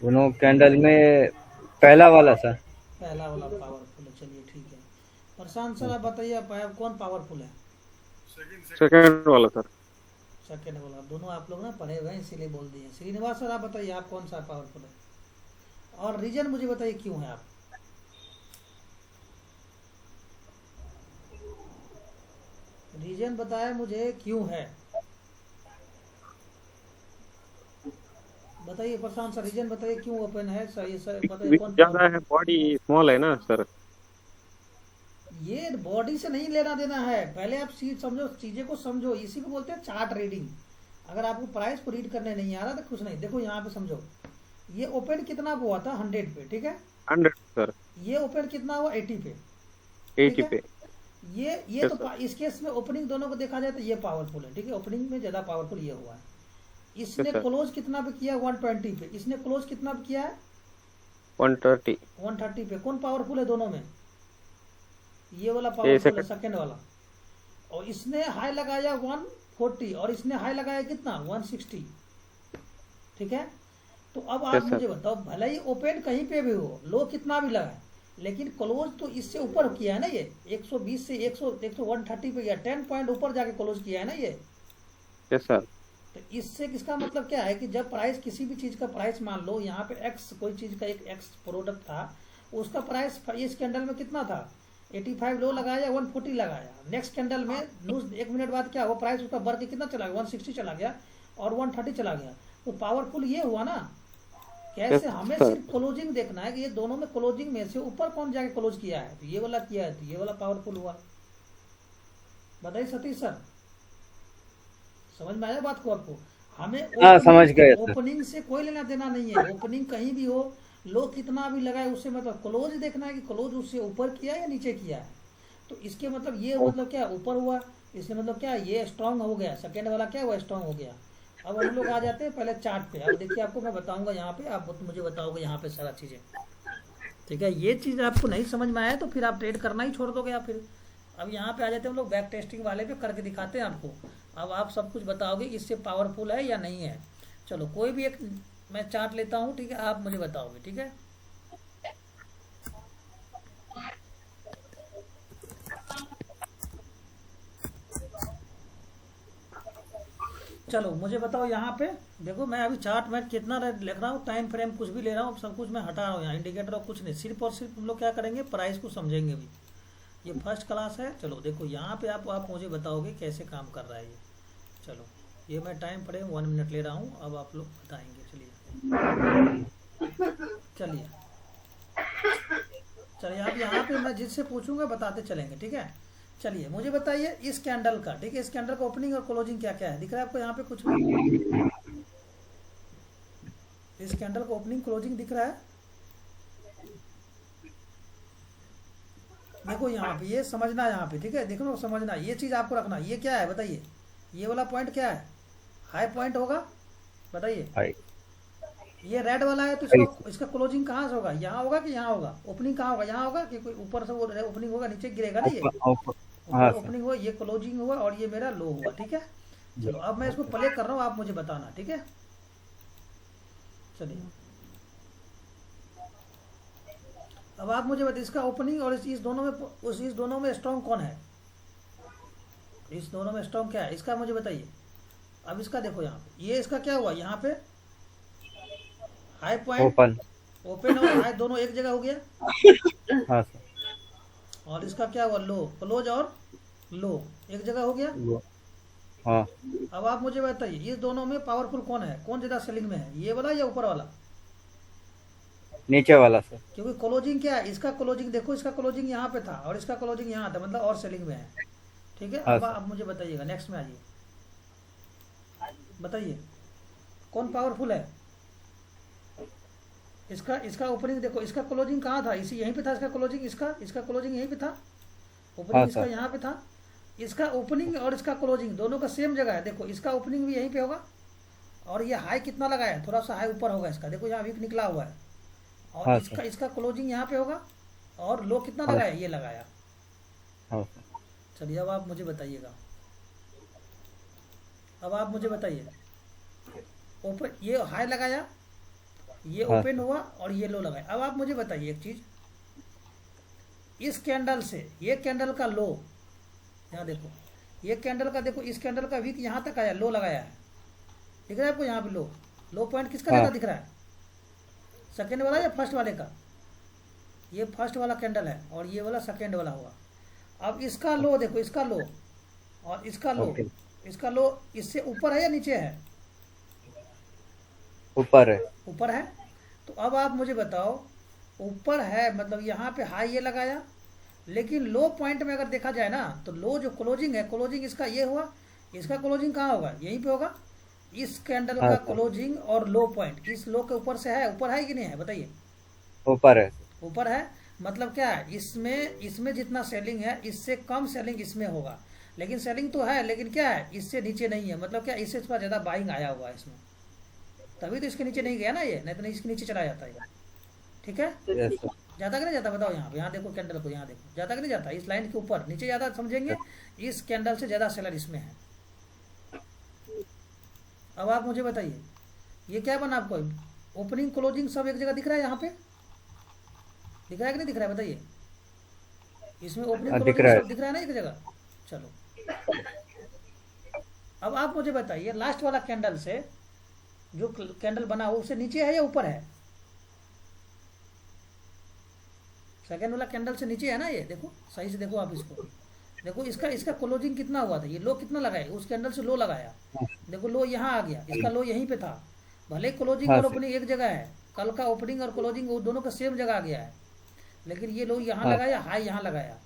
दोनों कैंडल में पहला वाला सर, पहला वाला पावरफुल है, चलिए ठीक है। प्रशांत सर आप बताइए, आप कौन पावरफुल है। सेकंड वाला सर। सेकेंड वाला, दोनों आप लोग ना पढ़े हुए हैं इसीलिए बोल दिए। श्रीनिवास सर आप बताइए, आप कौन सा पावरफुल है, और रीजन मुझे बताइए क्यों है। आप रीजन बताए मुझे क्यों है, बताइए प्रशांत सर, रीजन बताइए क्यों ओपन है सर, सर बताइए कौन ज्यादा है, बॉडी स्मॉल है ना सर। ये बॉडी से नहीं लेना देना है, पहले आप चीज समझो, चीजें को समझो, इसी को बोलते हैं चार्ट रीडिंग। अगर आपको प्राइस को रीड करने नहीं आ रहा तो कुछ नहीं, देखो यहाँ पे समझो, ये ओपन कितना हुआ था 100 पे, ठीक है, 100 सर। ये ओपन कितना हुआ 80 पे, 80 है? पे। ये Yes, तो इस केस में ओपनिंग दोनों को देखा जाए तो ये पावरफुल है, ठीक है, ओपनिंग में ज्यादा पावरफुल ये हुआ है। इसने Yes, sir. क्लोज कितना पे किया 120 पे, इसने क्लोज कितना पे किया है 130 130 पे। कौन पावरफुल है दोनों में? ये वाला ये पावरफुल है, सेकंड। सेकंड वाला। और इसने हाई लगाया 140 और इसने हाई लगाया कितना 160, ठीक है। तो अब आप Yes, sir. मुझे बताओ, भले ही ओपन कहीं पे भी हो, लो कितना भी लगाए, लेकिन क्लोज तो इससे ऊपर किया है ना, ये 120 से 130 पे गया, 10 पॉइंट ऊपर जाके क्लोज किया है ना ये। Yes, sir. तो इससे किसका मतलब क्या है कि जब प्राइस, किसी भी चीज का प्राइस मान लो यहाँ पे एक्स, कोई चीज का एक एक्स प्रोडक्ट था, उसका प्राइस इस कैंडल में कितना था 85 लो लगाया, 140 लगाया, नेक्स्ट कैंडल में न्यूज 1 मिनट बाद क्या हुआ, प्राइस उसका बढ़ के कितना चला गया 160 चला गया और 130 चला गया। तो पावरफुल ये हुआ ना। कैसे? Yes, हमें sir. सिर्फ क्लोजिंग देखना है कि ये दोनों में क्लोजिंग में से ऊपर कौन जाके क्लोज किया है, तो ये वाला किया है, तो ये वाला पावरफुल हुआ। बताइए सतीश सर, समझ में आया बात को आपको? हमें हाँ, समझ गए सर। ओपनिंग से कोई लेना देना नहीं है, ओपनिंग कहीं भी हो, लो कितना भी लगाए, उससे मतलब क्लोज देखना है कि क्लोज उससे ऊपर किया है या नीचे किया है। तो इसके मतलब ये मतलब क्या, ऊपर हुआ, इसके मतलब क्या, ये स्ट्रांग हो गया, सेकेंड वाला क्या हुआ, स्ट्रांग हो गया। अब हम लोग आ जाते हैं पहले चार्ट पे। अब देखिए आपको मैं बताऊंगा यहाँ पे, आप मुझे बताओगे यहाँ पे सारा चीजें, ठीक है। ये चीज आपको नहीं समझ में आया तो फिर आप ट्रेड करना ही छोड़ दोगे या फिर। अब यहाँ पे आ जाते हैं हम लोग बैक टेस्टिंग वाले पे, करके दिखाते हैं आपको। अब आप सब कुछ बताओगे कि इससे पावरफुल है या नहीं है। चलो कोई भी एक मैं चार्ट लेता हूँ, ठीक है, आप मुझे बताओगे, ठीक है। चलो मुझे बताओ यहाँ पे, देखो मैं अभी चार्ट में कितना लिख रहा हूँ, टाइम फ्रेम कुछ भी ले रहा हूँ, सब कुछ मैं हटा रहा हूँ यहाँ, इंडिकेटर और कुछ नहीं, सिर्फ और सिर्फ हम लोग क्या करेंगे, प्राइस को समझेंगे भी। ये फर्स्ट क्लास है। चलो देखो यहाँ पे आप मुझे बताओगे कैसे काम कर रहा है ये। चलो ये मैं टाइम फ्रेम 1 मिनट ले रहा हूँ, अब आप लोग बताएंगे। चलिए चलिए अब यहाँ पे मैं जिससे पूछूंगा बताते चलेंगे, ठीक है। चलिए मुझे बताइए इस कैंडल का, ठीक है, इस कैंडल का ओपनिंग और क्लोजिंग क्या क्या है, दिख रहा है आपको यहाँ पे कुछ भी? इस कैंडल का ओपनिंग क्लोजिंग दिख रहा है? देखो यहाँ पे, ये समझना यहाँ पे, ठीक है, देखो समझना, ये चीज आपको रखना। ये क्या है बताइए, ये वाला पॉइंट क्या है, हाई पॉइंट होगा, बताइए। ये रेड वाला है तो इसका क्लोजिंग कहाँ से होगा, यहाँ होगा कि यहाँ होगा, ओपनिंग कहाँ होगा, यहाँ होगा कि कोई ऊपर से वो ओपनिंग होगा, नीचे गिरेगा ना, ये ऊपर ओपनिंग हुआ, ये क्लोजिंग हुआ और ये मेरा लो हुआ, ठीक है। चलो अब मैं इसको प्ले कर रहा हूँ, आप मुझे बताना, ठीक है। चलिए अब आप मुझे बताइए इसका ओपनिंग और इस दोनों में स्ट्रॉन्ग कौन है, इस दोनों में स्ट्रॉन्ग क्या है इसका, मुझे बताइए। अब इसका देखो यहाँ पे, ये इसका क्या हुआ, यहाँ पे हाई पॉइंट ओपन और हाई दोनों एक जगह हो गया। हाँ सर। और इसका क्या हुआ, लो, क्लोज और लो एक जगह हो गया। हाँ। अब आप मुझे बताइए इस दोनों में पावरफुल कौन है, कौन ज्यादा सेलिंग में है, ये वाला या ऊपर वाला? नीचे वाला सर। क्योंकि क्लोजिंग क्या है, इसका क्लोजिंग देखो, इसका क्लोजिंग यहाँ पे था और इसका क्लोजिंग यहाँ था, मतलब और सेलिंग में है, ठीक है। अब आप मुझे बताइएगा, नेक्स्ट में आइए, बताइए कौन पावरफुल है। इसका ओपनिंग देखो, इसका क्लोजिंग कहाँ था, इसी यहीं पे था इसका क्लोजिंग, इसका क्लोजिंग यहीं पे था, ओपनिंग इसका यहाँ पे था। इसका ओपनिंग और इसका क्लोजिंग दोनों का सेम जगह है, देखो इसका ओपनिंग भी यहीं पे होगा और ये हाई कितना लगाया है, थोड़ा सा हाई ऊपर होगा इसका, देखो यहाँ वीक निकला हुआ है। और इसका क्लोजिंग यहाँ पे होगा और लो कितना लगाया, ये लगाया। चलिए अब आप मुझे बताइएगा, अब आप मुझे बताइए, ओपन ये हाई लगाया, ये ओपन हुआ और ये लो लगाया। अब आप मुझे बताइए एक चीज, इस कैंडल से ये कैंडल का लो, यहाँ देखो, ये कैंडल का देखो, इस कैंडल का वीक यहाँ तक आया, लो लगाया है, दिख रहा है आपको यहाँ पे लो पॉइंट किसका ज्यादा दिख रहा है, सेकेंड वाला या फर्स्ट वाले का? ये फर्स्ट वाला कैंडल है और ये वाला सेकेंड वाला हुआ। अब इसका लो देखो, इसका लो और इसका लो, इसका लो इससे ऊपर है या नीचे है? ऊपर है। ऊपर है। तो अब आप मुझे बताओ, ऊपर है मतलब यहाँ पे हाई ये लगाया, लेकिन लो पॉइंट में अगर देखा जाए ना, तो लो जो क्लोजिंग है, क्लोजिंग इसका ये हुआ, इसका क्लोजिंग कहाँ होगा, यहीं पे होगा। इस कैंडल का क्लोजिंग और लो पॉइंट इस लो के ऊपर से है, ऊपर है कि नहीं है बताइए? ऊपर है। ऊपर है, मतलब क्या है, इसमें इसमें जितना सेलिंग है इससे कम सेलिंग इसमें होगा, लेकिन सेलिंग तो है, लेकिन क्या है, इससे नीचे नहीं है। मतलब क्या, इससे थोड़ा ज़्यादा बाइंग आया हुआ है इसमें, तभी तो इसके नीचे नहीं गया ना ये, नहीं तो नहीं इसके नीचे चला जाता है। ठीक है, यस सर। ज़्यादा कि नहीं जाता बताओ, यहाँ पे यहाँ देखो कैंडल को, यहाँ देखो ज़्यादा कि नहीं जाता, इस लाइन के ऊपर नीचे ज़्यादा समझेंगे, इस कैंडल से ज़्यादा सेलर इसमें है। अब आप मुझे बताइए ये क्या बना आपको, ओपनिंग क्लोजिंग सब एक जगह दिख रहा है, यहाँ पे दिख रहा है कि नहीं दिख रहा है बताइए, इसमें ओपनिंग दिख क्लोजिंग रहा है। सब दिख रहा है ना एक जगह। चलो अब आप मुझे बताइए लास्ट वाला कैंडल से जो कैंडल बना हो उससे नीचे है या ऊपर है, सेकेंड वाला कैंडल से नीचे है ना, ये देखो सही से देखो आप इसको, देखो इसका इसका क्लोजिंग कितना हुआ था, ये लो कितना लगाया, उस कैंडल से लो लगाया, देखो लो यहाँ आ गया, इसका लो यहीं पे था, भले क्लोजिंग हाँ और सर। ओपनिंग एक जगह है, कल का ओपनिंग और क्लोजिंग वो दोनों का सेम जगह आ गया है, लेकिन ये लो यहाँ हाँ लगाया, हाई यहाँ लगाया,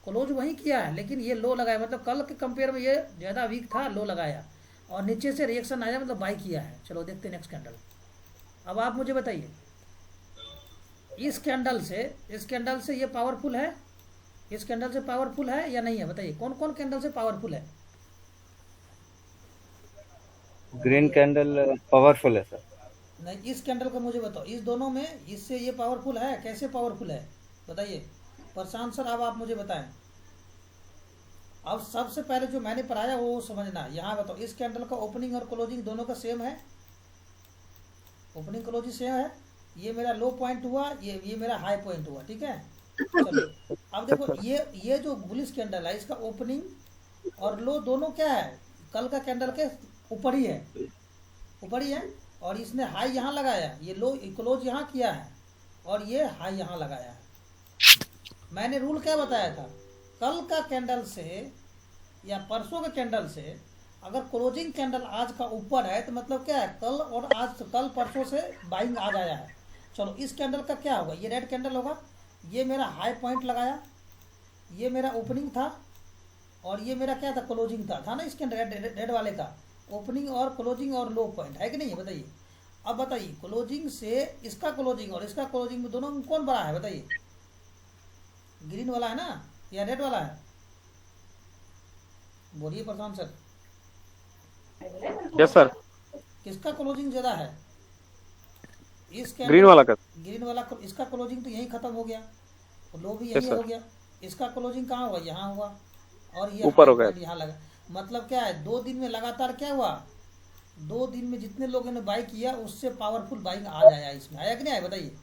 क्लोज वहीं किया है, लेकिन ये लो लगाया, मतलब कल के कंपेयर में ये ज़्यादा वीक था, लो लगाया और नीचे से रिएक्शन आया, मतलब बाई किया है। चलो देखते हैं नेक्स्ट कैंडल। अब आप मुझे बताइए इस कैंडल से ये पावरफुल है, इस कैंडल से पावरफुल है या नहीं है बताइए, कौन कौन कैंडल से पावरफुल है। ग्रीन कैंडल पावरफुल है सर। नहीं, इस कैंडल का मुझे बताओ, इस दोनों में इससे ये पावरफुल है, कैसे पावरफुल है बताइए प्रशांत सर, अब आप मुझे बताएं। अब सबसे पहले जो मैंने पढ़ाया वो समझना, यहाँ बताओ इस कैंडल का ओपनिंग और क्लोजिंग दोनों का सेम है, ओपनिंग क्लोजिंग सेम है, ये मेरा लो पॉइंट हुआ, ये मेरा हाई पॉइंट हुआ, ठीक है। चलो अब देखो ये जो बुलिश कैंडल है इसका ओपनिंग और लो दोनों क्या है, कल का कैंडल के ऊपर ही है, ऊपर ही है, और इसने हाई यहाँ लगाया, ये लो क्लोज यहाँ किया है और ये हाई यहाँ लगाया है। मैंने रूल क्या बताया था, कल का कैंडल से या परसों के कैंडल से अगर क्लोजिंग कैंडल आज का ऊपर है तो मतलब क्या है, कल और आज कल परसों से बाइंग आज आया है। चलो इस कैंडल का क्या होगा, ये रेड कैंडल होगा, ये मेरा हाई पॉइंट लगाया, ये मेरा ओपनिंग था और ये मेरा क्या था, क्लोजिंग था ना, इस कैंडल रेड वाले का ओपनिंग और क्लोजिंग और लो पॉइंट है कि नहीं है बताइए। अब बताइए क्लोजिंग से इसका क्लोजिंग और इसका क्लोजिंग में दोनों में कौन बड़ा है बताइए, ग्रीन वाला है ना या रेड वाला है, बोलिए प्रशांत सर। Yes sir. किसका क्लोजिंग ज्यादा है, इस ग्रीन वाला का। ग्रीन वाला इसका क्लोजिंग तो यहीं खत्म हो गया, लो भी Yes, यहीं sir. हो गया, इसका क्लोजिंग कहाँ हुआ, यहाँ हुआ, और ये ऊपर हो high गया। point यहाँ लगा। मतलब क्या है, 2 दिन में लगातार क्या हुआ, 2 दिन में जितने लोगों ने बाई किया उससे पावरफुल बाइंग आ जाया, इसमें आया कि नहीं आया बताइए।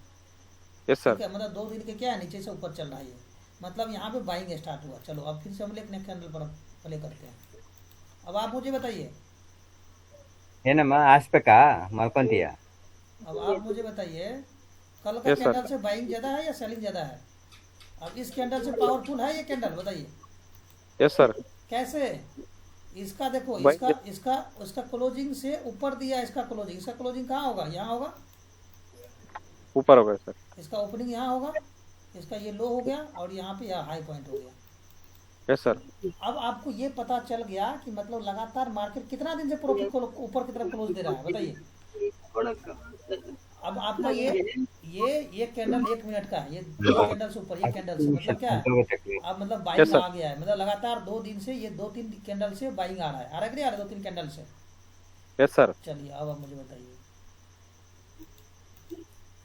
Yes sir. ठीक है, मतलब 2 दिन के क्या है, नीचे से ऊपर चल रहा है ये, मतलब यहाँ पे बाइंग स्टार्ट हुआ। चलो अब फिर से हम नेक्स्ट कैंडल पर प्ले करते हैं। अब आप मुझे बताइए, ಏನಮ್ಮ ಆಸ್ಬೇಕಾ ಮಲ್ಕೊಂತೀಯ? अब आप मुझे बताइए कल का Yes, sir. कैंडल से बाइंग ज्यादा है या सेलिंग ज्यादा है, अब इस कैंडल से पावरफुल है ये कैंडल बताइए यस सर। कैसे। इसका देखो, भाई- इसका इसका उसका क्लोजिंग से ऊपर दिया, इसका क्लोजिंग कहाँ होगा, यहाँ होगा, ऊपर हो गया सर। इसका ओपनिंग यहाँ होगा, इसका ये लो हो गया और यहाँ पे यह हाई पॉइंट हो गया। Yes sir. अब आपको ये पता चल गया कि मतलब लगातार मार्केट कितना दिन से प्रॉफिट को ऊपर की तरफ क्लोज दे रहा है बताइए। अब आपका ये कैंडल 1 मिनट का है, ये कैंडल से ऊपर, ये कैंडल से मतलब क्या है, अब मतलब Yes, बाइंग sir. आ गया है, मतलब लगातार 2 दिन से ये 2-3 कैंडल से बाइंग आ रहा है, आ रहा है कि नहीं आ रहा है 2-3 कैंडल से। Yes sir. चलिए अब आप मुझे बताइए,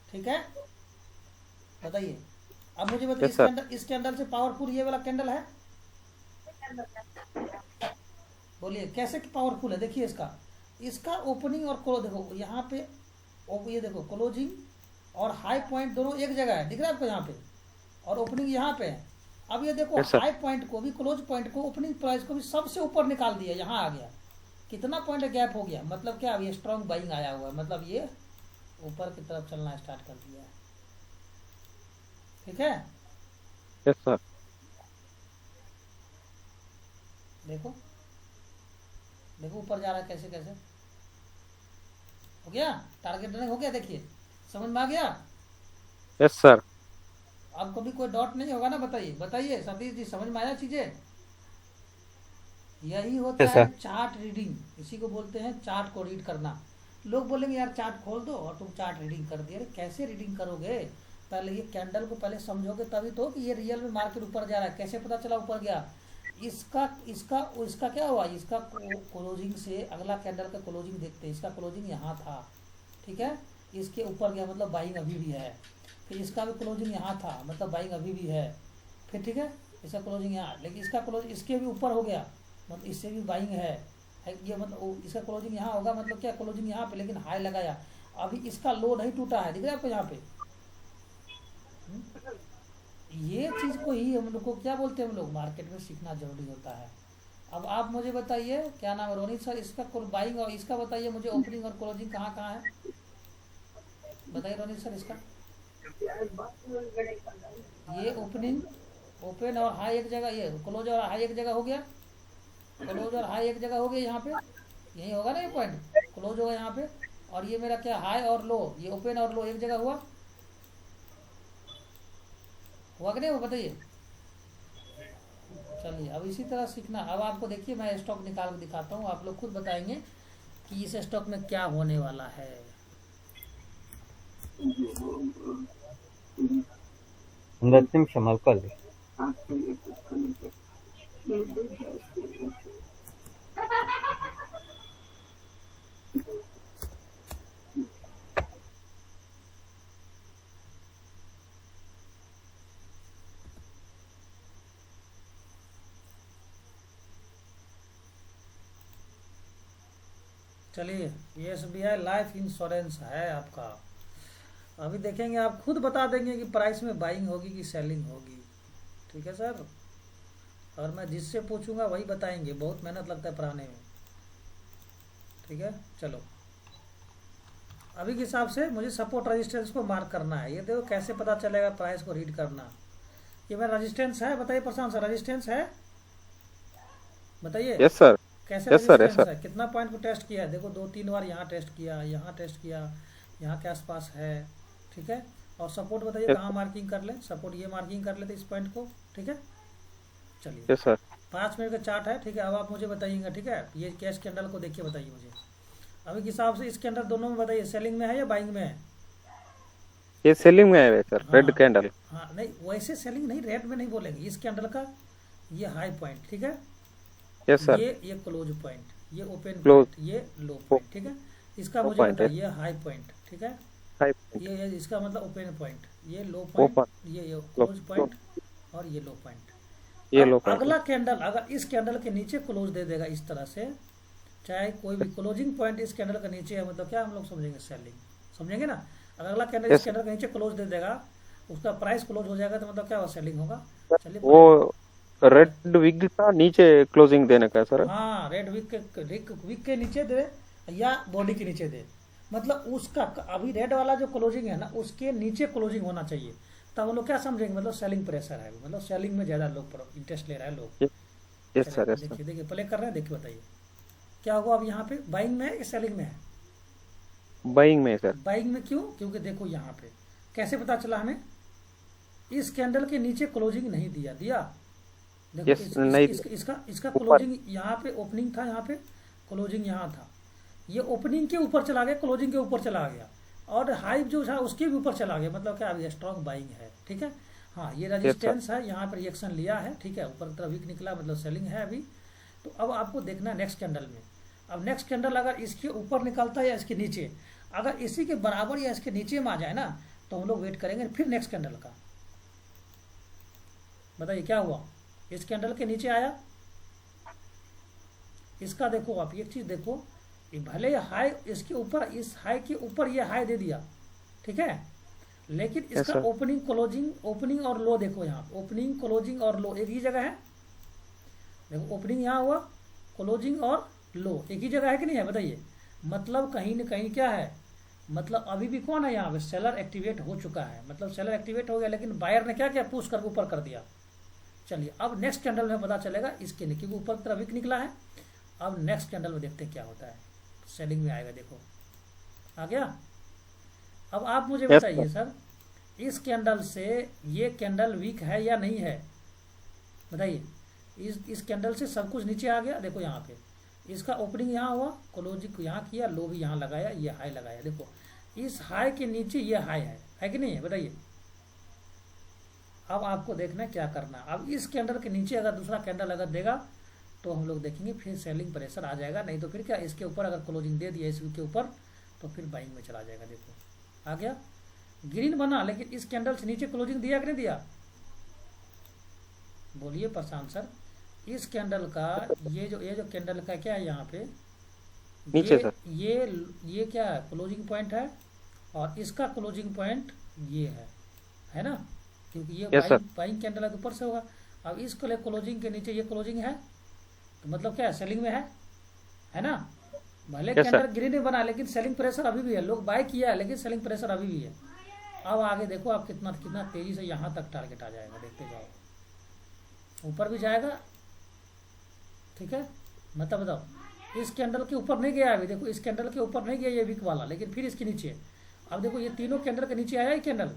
ठीक है बताइए, अब मुझे बताइए Yes, sir. इस कैंडल से पावरफुल ये वाला कैंडल है, बोलिए कैसे पावरफुल है। देखिए इसका ओपनिंग और क्लोज देखो, यहाँ पे ये देखो क्लोजिंग और हाई पॉइंट दोनों एक जगह है, दिख रहा है आपको यहाँ पे, और ओपनिंग यहाँ पे है। अब ये देखो Yes, sir. हाई पॉइंट को भी, क्लोज पॉइंट को, ओपनिंग प्राइस को भी सबसे ऊपर निकाल दिया, यहाँ आ गया, कितना पॉइंट गैप हो गया, मतलब क्या, अब ये स्ट्रॉन्ग बाइंग आया हुआ है, मतलब ये ऊपर की तरफ चलना स्टार्ट कर दिया है। ठीक है, यस सर। देखो देखो ऊपर जा रहा है कैसे कैसे, हो गया टारगेट रनिंग हो गया, देखिए समझ में आ गया। Yes sir. अब कभी कोई डॉट नहीं होगा ना, बताइए सतीश जी, समझ में आया चीजें। यही होता Yes, है sir. चार्ट रीडिंग, इसी को बोलते हैं चार्ट को रीड करना। लोग बोलेंगे यार चार्ट खोल दो और तुम चार्ट रीडिंग कर दिए, अरे कैसे रीडिंग करोगे, पहले ये कैंडल को पहले समझोगे तभी तो कि ये रियल में मार्केट ऊपर जा रहा है। कैसे पता चला ऊपर गया? इसका इसका इसका क्या हुआ, इसका क्लोजिंग से अगला कैंडल का क्लोजिंग देखते हैं। इसका क्लोजिंग यहाँ था, ठीक है, इसके ऊपर गया मतलब बाइंग अभी भी है। फिर इसका भी क्लोजिंग यहाँ था मतलब बाइंग अभी भी है। फिर ठीक है, इसका क्लोजिंग यहाँ, लेकिन इसका क्लोज इसके भी ऊपर हो गया मतलब इससे भी बाइंग है। ये मतलब इसका क्लोजिंग यहाँ होगा मतलब क्या, क्लोजिंग यहाँ पे लेकिन हाई लगाया। अभी इसका लो नहीं टूटा है, दिख रहा है आपको यहाँ पे। ये चीज को ही हम लोग को क्या बोलते हैं, हम लोग मार्केट में सीखना जरूरी होता है। अब आप मुझे बताइए, क्या नाम है रोनित सर, इसका बाइंग और इसका बताइए मुझे, ओपनिंग और क्लोजिंग कहाँ कहाँ है बताइए रोनित सर। इसका ये ओपनिंग, ओपन और हाई एक जगह, ये क्लोज और हाई एक जगह हो गया, क्लोज और हाई एक जगह हो गया यहाँ पे, यही होगा ना ये पॉइंट, क्लोज होगा यहाँ पे। और ये मेरा क्या, हाई और लो, ये ओपन और लो एक जगह हुआ कि नहीं, वो बताइए। चलिए अब इसी तरह सीखना। अब आपको देखिए मैं स्टॉक निकाल के दिखाता हूँ, आप लोग खुद बताएंगे कि इस स्टॉक में क्या होने वाला है। निमिष मल्ಕೊಳ್ಳಿ। चलिए ये SBI लाइफ इंश्योरेंस है आपका। अभी देखेंगे, आप खुद बता देंगे कि प्राइस में बाइंग होगी कि सेलिंग होगी, ठीक है सर। और मैं जिससे पूछूंगा वही बताएंगे, बहुत मेहनत लगता है पढ़ाने में, ठीक है। चलो अभी के हिसाब से मुझे सपोर्ट रेजिस्टेंस को मार्क करना है। ये देखो कैसे पता चलेगा, प्राइस को रीड करना। ये मेरा रेजिस्टेंस है, बताइए प्रशांत सर, रेजिस्टेंस है बताइए। यस सर, कैसे yes sir, yes resistance sir. है, कितना पॉइंट को टेस्ट किया है, देखो 2-3 बार यहाँ टेस्ट किया, यहाँ टेस्ट किया, यहाँ के आसपास है, ठीक है। और सपोर्ट बताइए Yes. कहाँ मार्किंग कर ले, सपोर्ट ये मार्किंग कर लेते इस पॉइंट को, ठीक है। चलिए यस सर। 5 मिनट का चार्ट है, ठीक है। अब आप मुझे बताइएगा, ठीक है, ये कैश कैंडल को देखिए, बताइए मुझे अभी के हिसाब से इस कैंडल दोनों में बताइए, सेलिंग में है या बाइंग में है। ये सेलिंग में है सर, रेड हाँ कैंडल। हाँ, नहीं वैसे सेलिंग नहीं, रेड में नहीं बोलेंगे। इस कैंडल का ये हाई पॉइंट, ठीक है, यस सर। ये क्लोज पॉइंट, ये ओपन Close. पॉइंट, ये लो पॉइंट, ठीक है। इसका Low मुझे point है। बताइए, ये हाई पॉइंट, ठीक है, हाई ये इसका मतलब ओपन पॉइंट, ये लो पॉइंट, point. ये क्लोज पॉइंट और ये लो पॉइंट। ये अब लो पॉइंट। अगला कैंडल अगर इस कैंडल के नीचे क्लोज दे देगा इस तरह से, चाहे कोई भी क्लोजिंग पॉइंट इस कैंडल के नीचे है, मतलब क्या हम लोग समझेंगे, सेलिंग, समझेंगे ना। अगर अगला कैंडल इस Yes. कैंडल के नीचे क्लोज दे देगा, उसका प्राइस क्लोज हो जाएगा, तो मतलब क्या, सेलिंग होगा। चलिए वो रेड विग का नीचे क्लोजिंग देने का है सर। हाँ, रेड वीक के नीचे दे या बॉडी के नीचे दे, मतलब उसका अभी रेड वाला जो क्लोजिंग है ना, उसके नीचे क्लोजिंग होना चाहिए, तब हम लोग क्या समझेंगे, मतलब सेलिंग प्रेशर है, मतलब सेलिंग में ज्यादा लोग इंटरेस्ट ले रहा है लोग। Yes sir, yes sir. देखिए देखिए प्ले कर रहे हैं, देखिए बताइए क्या हुआ। अब यहाँ पे बाइंग में है कि सेलिंग में है, बाइंग में है सर। बाइंग में क्यों, क्योंकि देखो यहाँ पे कैसे पता चला हमें, इस कैंडल के नीचे क्लोजिंग नहीं दिया, देखो Yes, नहीं इसका ऊपर। क्लोजिंग यहाँ पे ओपनिंग था, यहाँ पे क्लोजिंग यहाँ था, ये ओपनिंग के ऊपर चला गया, क्लोजिंग के ऊपर चला गया, और हाई जो था उसके भी ऊपर चला गया, मतलब क्या, अभी स्ट्रॉन्ग बाइंग है, ठीक है। हाँ, ये रेजिस्टेंस है, यहाँ पर रिएक्शन लिया है, ठीक है, ऊपर की तरफ वीक निकला, मतलब सेलिंग है अभी। तो अब आपको देखना है नेक्स्ट कैंडल में। अब नेक्स्ट कैंडल अगर इसके ऊपर निकलता है या इसके नीचे, अगर इसी के बराबर या इसके नीचे में आ जाए ना, तो हम लोग वेट करेंगे फिर नेक्स्ट कैंडल का। बताइए क्या हुआ, इस कैंडल के नीचे आया, इसका देखो आप एक चीज देखो, ये भले हाई इसके ऊपर, इस हाई के ऊपर ये हाई दे दिया, ठीक है, लेकिन इसका sir. ओपनिंग क्लोजिंग, ओपनिंग और लो देखो, यहाँ ओपनिंग क्लोजिंग और लो एक ही जगह है, देखो ओपनिंग यहाँ हुआ, क्लोजिंग और लो एक ही जगह है कि नहीं है, बताइए। मतलब कहीं न कहीं क्या है, मतलब अभी भी कौन है यहाँ पे, सेलर एक्टिवेट हो चुका है, मतलब सेलर एक्टिवेट हो गया, लेकिन बायर ने क्या किया, पुश करके ऊपर कर दिया। चलिए अब नेक्स्ट कैंडल में पता चलेगा इसके नीचे ऊपर की तरफ वीक निकला है। अब नेक्स्ट कैंडल में देखते हैं क्या होता है, सेलिंग में आएगा, देखो आ गया। अब आप मुझे Yes, बताइए सर, इस कैंडल से ये कैंडल वीक है या नहीं है, बताइए। इस कैंडल से सब कुछ नीचे आ गया, देखो यहाँ पे इसका ओपनिंग यहाँ हुआ, क्लोजिंग यहाँ किया, लो भी यहाँ लगाया, ये हाई लगाया, देखो इस हाई के नीचे ये हाई है कि नहीं है, बताइए। अब आपको देखना है क्या करना है। अब इस कैंडल के नीचे अगर दूसरा कैंडल अगर देगा तो हम लोग देखेंगे फिर सेलिंग प्रेशर आ जाएगा, नहीं तो फिर क्या इसके ऊपर अगर क्लोजिंग दे दिया इसके ऊपर तो फिर बाइंग में चला जाएगा। देखो आ गया, ग्रीन बना, लेकिन इस कैंडल से नीचे क्लोजिंग दिया कि नहीं दिया? बोलिए प्रशांत सर, इस कैंडल का ये जो कैंडल का क्या है यहाँ पे, नीचे सर। ये क्या है, क्लोजिंग पॉइंट है, और इसका क्लोजिंग पॉइंट ये है ना, क्योंकि ये यस सर। बाइंग कैंडल है तो ऊपर से होगा। अब इस क्लोजिंग के नीचे ये क्लोजिंग है तो मतलब क्या है, सेलिंग में है ना। भले यस कैंडल सर। ग्रीन में बना लेकिन सेलिंग प्रेशर अभी भी है, लोग बाय किया है लेकिन सेलिंग प्रेशर अभी भी है। अब आगे देखो आप कितना कितना तेजी से यहाँ तक टारगेट आ जाएगा, देखते जाओ, ऊपर भी जाएगा। ठीक है, मतलब बताओ, इस कैंडल के ऊपर नहीं गया अभी, देखो इस कैंडल के ऊपर नहीं गया ये वीक वाला, लेकिन फिर इसके नीचे। अब देखो ये तीनों कैंडल के नीचे आया ये कैंडल,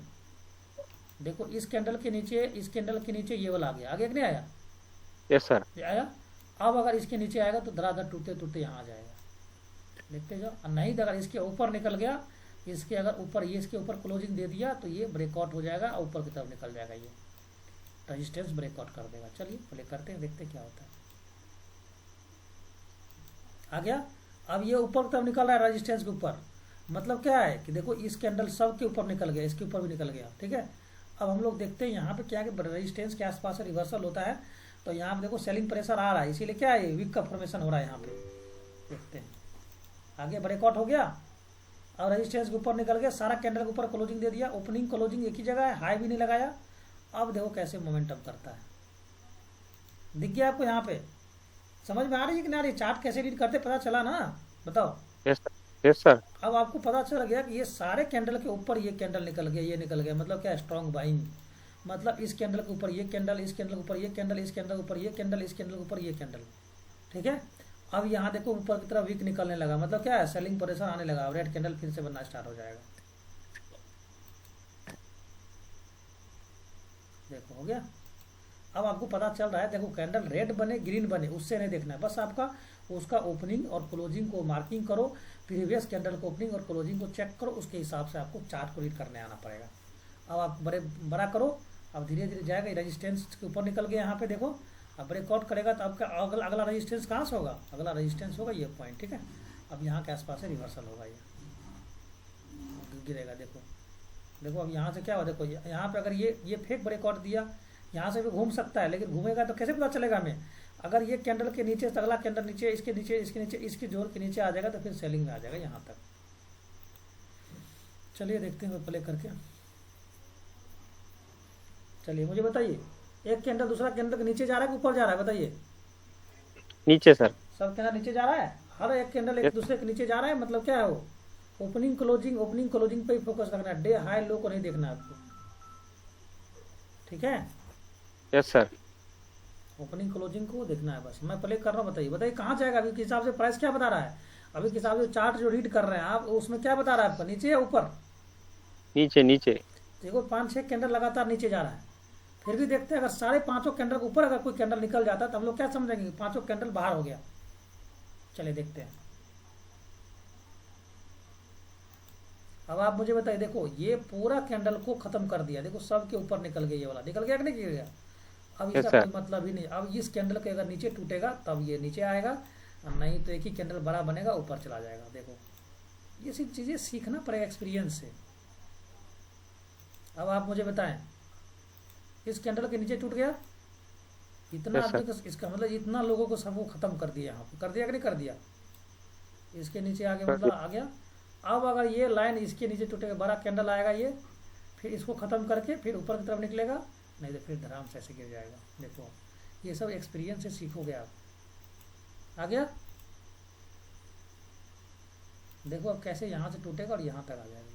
देखो इस कैंडल के नीचे, इस कैंडल के नीचे ये वाला आ गया, आगे कि नहीं आया? Yes sir. ये आया। अब अगर इसके नीचे आएगा तो धड़ाधड़ टूटते टूटते यहाँ आ जाएगा, देखते जाओ। और नहीं तो अगर इसके ऊपर निकल गया, इसके अगर ऊपर ये इसके ऊपर क्लोजिंग दे दिया तो ये ब्रेकआउट हो जाएगा और ऊपर की तरफ निकल जाएगा, ये रेजिस्टेंस ब्रेकआउट कर देगा। चलिए प्ले करते हैं, देखते क्या होता है। आ गया। अब ये ऊपर की तरफ निकल रहा है रेजिस्टेंस के ऊपर, मतलब क्या है कि देखो इस कैंडल सब के ऊपर निकल गया, इसके ऊपर भी निकल गया। ठीक है, अब हम लोग देखते हैं यहाँ पे क्या है, रेजिस्टेंस के आसपास रिवर्सल होता है तो यहाँ पे देखो सेलिंग प्रेशर आ रहा है, इसीलिए क्या है वीक का फॉर्मेशन हो रहा है यहाँ पे। देखते हैं आगे, ब्रेकआउट हो गया और रेजिस्टेंस के ऊपर निकल गया, सारा कैंडल के ऊपर क्लोजिंग दे दिया, ओपनिंग क्लोजिंग एक ही जगह है, हाई भी नहीं लगाया। अब देखो कैसे मोमेंटम करता है, दिख गया आपको यहाँ पे? समझ में आ रही है कि नहीं आ रही? चार्ट कैसे रीड करते पता चला ना, बताओ। Yes sir. Yes sir. अब आपको पता चल गया कि ये सारे कैंडल के ऊपर ये कैंडल निकल गया, ये निकल गया, मतलब क्या, स्ट्रॉन्ग बाइंग। मतलब इस कैंडल के ऊपर ये कैंडल, इस कैंडल के ऊपर ये कैंडल, इस कैंडल के ऊपर ये कैंडल, इस कैंडल के ऊपर ये कैंडल। ठीक है, अब यहाँ देखो ऊपर की तरफ वीक निकलने लगा, मतलब क्या है, सेलिंग प्रेशर आने लगा, रेड कैंडल फिर से बनना स्टार्ट हो जाएगा। देखो हो गया। अब आपको पता चल रहा है, देखो कैंडल रेड बने ग्रीन बने उससे नहीं देखना है, बस आपका उसका ओपनिंग और क्लोजिंग को मार्किंग करो, प्रीवियस कैंडल को ओपनिंग और क्लोजिंग को चेक करो, उसके हिसाब से आपको चार्ट को रीड करने आना पड़ेगा। अब आप बड़ा करो, अब धीरे धीरे जाएगा, रेजिस्टेंस के ऊपर निकल गया यहाँ पे देखो। अब ब्रेकआउट करेगा तो आपका अगला रेजिस्टेंस कहाँ से होगा? अगला रेजिस्टेंस होगा ये पॉइंट। ठीक है, अब यहाँ के आसपास से रिवर्सल होगा, ये गिरेगा। देखो देखो अब यहाँ से क्या हुआ, देखो यहाँ पे अगर ये फेक ब्रेकआउट दिया, यहाँ से भी घूम सकता है, लेकिन घूमेगा तो कैसे पता चलेगा हमें? अगर ये कैंडल के नीचे अगला कैंडल नीचे, इसके नीचे, इसके नीचे, इसके जोर के नीचे आ जाएगा तो फिर सेलिंग में आ जाएगा यहाँ तक। चलिए देखते हैं प्ले करके। चलिए मुझे बताइए, एक कैंडल दूसरा कैंडल के नीचे जा रहा है कि ऊपर जा रहा है, बताइए। नीचे सर। सब कैंडल नीचे जा रहा है, हर एक कैंडल एक दूसरे के नीचे जा रहा है, मतलब क्या है वो, ओपनिंग क्लोजिंग पे ही फोकस रखना है, डे हाई लो को नहीं देखना है आपको। ठीक है, यस सर। ओपनिंग क्लोजिंग को देखना है बस। मैं प्ले कर रहा हूँ, बताइए कहाँ जाएगा अभी के हिसाब से, प्राइस क्या बता रहा है अभी के हिसाब से? चार्ट जो रीड कर रहे हैं आप उसमें क्या बता रहा है आपका, नीचे या ऊपर? नीचे। नीचे। देखो 5-6 कैंडल लगातार नीचे जा रहा है, फिर भी देखते हैं अगर सारे पांचों कैंडल के ऊपर अगर कोई कैंडल निकल जाता है तो हम लोग क्या समझेंगे, पांचों कैंडल बाहर हो गया। चलिए देखते हैं। अब आप मुझे बताइए, देखो ये पूरा कैंडल को खत्म कर दिया, देखो सब के ऊपर निकल गया, ये वाला निकल गया कि नहीं गिर गया? अब Yes, इसका sir. कोई मतलब ही नहीं। अब इस कैंडल के अगर नीचे टूटेगा तब ये नीचे आएगा, और नहीं तो एक ही कैंडल बड़ा बनेगा ऊपर चला जाएगा। देखो ये सब चीजें सीखना पड़ेगा एक्सपीरियंस से। अब आप मुझे बताएं, इस कैंडल के नीचे टूट गया, इतना Yes, sir. आदमी को, इसका मतलब इतना लोगों को सबको खत्म कर दिया, यहाँ पे कर दिया कि नहीं कर दिया? इसके नीचे आगे कर मतलब आ गया। अब अगर ये लाइन इसके नीचे टूटेगा, बड़ा कैंडल आएगा ये, फिर इसको खत्म करके फिर ऊपर की तरफ निकलेगा, नहीं तो फिर धराम से ऐसे गिर जाएगा। देखो ये सब एक्सपीरियंस से सीखोगे आप। आ गया? देखो अब कैसे यहाँ से टूटेगा और यहाँ तक आ जाएगा।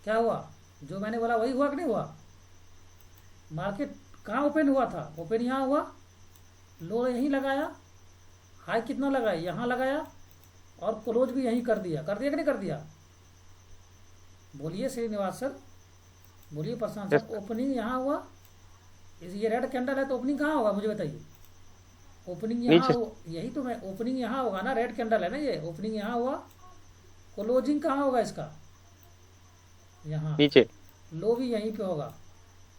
क्या हुआ? जो मैंने बोला वही हुआ कि नहीं हुआ? मार्केट कहाँ ओपन हुआ था? ओपन यहाँ हुआ, लो यहीं लगाया, हाई कितना लगाया? यहाँ लगाया, और क्लोज भी यहीं कर दिया कि नहीं कर दिया? बोलिए श्रीनिवास सर, बोलिए प्रशांत सर। ओपनिंग यहाँ हुआ, ये रेड कैंडल है तो ओपनिंग कहाँ होगा मुझे बताइए? ओपनिंग यहाँ नीचे यही तो मैं, ओपनिंग यहाँ होगा ना, रेड कैंडल है ना ये, ओपनिंग यहाँ हुआ, क्लोजिंग कहाँ होगा इसका, यहाँ, नीचे। लो भी यहीं पे होगा,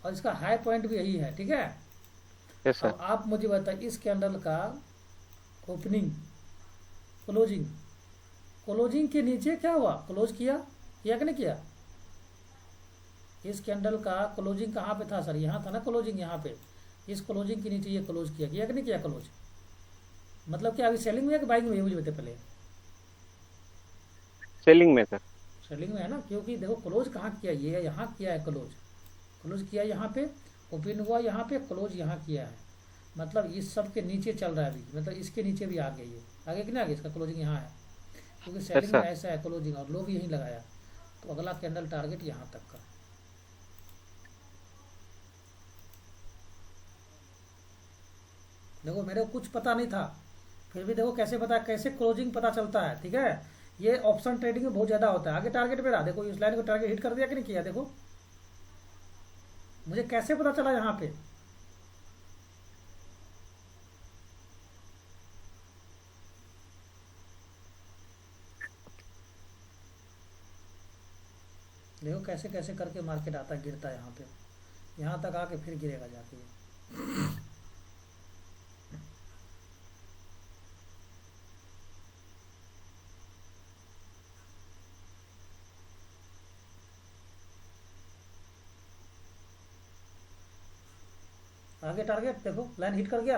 और इसका हाई पॉइंट भी यही है, ठीक है। Yes sir. अब आप मुझे बताइए इस कैंडल का ओपनिंग, क्लोजिंग, क्लोजिंग के नीचे क्या हुआ, क्लोज किया, किया कि नहीं किया। इस कैंडल का क्लोजिंग कहाँ पे था सर, यहाँ था ना क्लोजिंग, यहाँ पे, इस क्लोजिंग के नीचे ये क्लोज किया, किया कि नहीं किया क्लोज। मतलब क्या अभी सेलिंग में है कि बाइंग में है, मुझे बताइए पहले। सेलिंग में सर। सेलिंग में है ना, क्योंकि देखो क्लोज कहाँ किया, ये यहाँ किया है क्लोज, क्लोज किया यहाँ पे, ओपन हुआ यहाँ पे, क्लोज यहाँ किया है, मतलब इस सब के नीचे चल रहा है अभी, मतलब इसके नीचे भी आ गया, ये आगे कि नहीं आगे, इसका क्लोजिंग यहाँ है, क्योंकि सेलिंग में सर। ऐसा है क्लोजिंग, और लो भी यहीं लगाया, तो अगला कैंडल टारगेट यहाँ तक का। देखो मेरे को कुछ पता नहीं था, फिर भी देखो कैसे पता, कैसे क्लोजिंग पता चलता है, ठीक है। ये ऑप्शन ट्रेडिंग में बहुत ज़्यादा होता है। आगे टारगेट पे रहा, देखो इस लाइन को टारगेट हिट कर दिया कि नहीं किया, देखो मुझे कैसे पता चला यहाँ पे। देखो कैसे कैसे करके मार्केट आता गिरता है यहाँ पे, यहाँ तक आके फिर गिरेगा जाके ये। आगे टारगेट देखो लाइन हिट कर गया,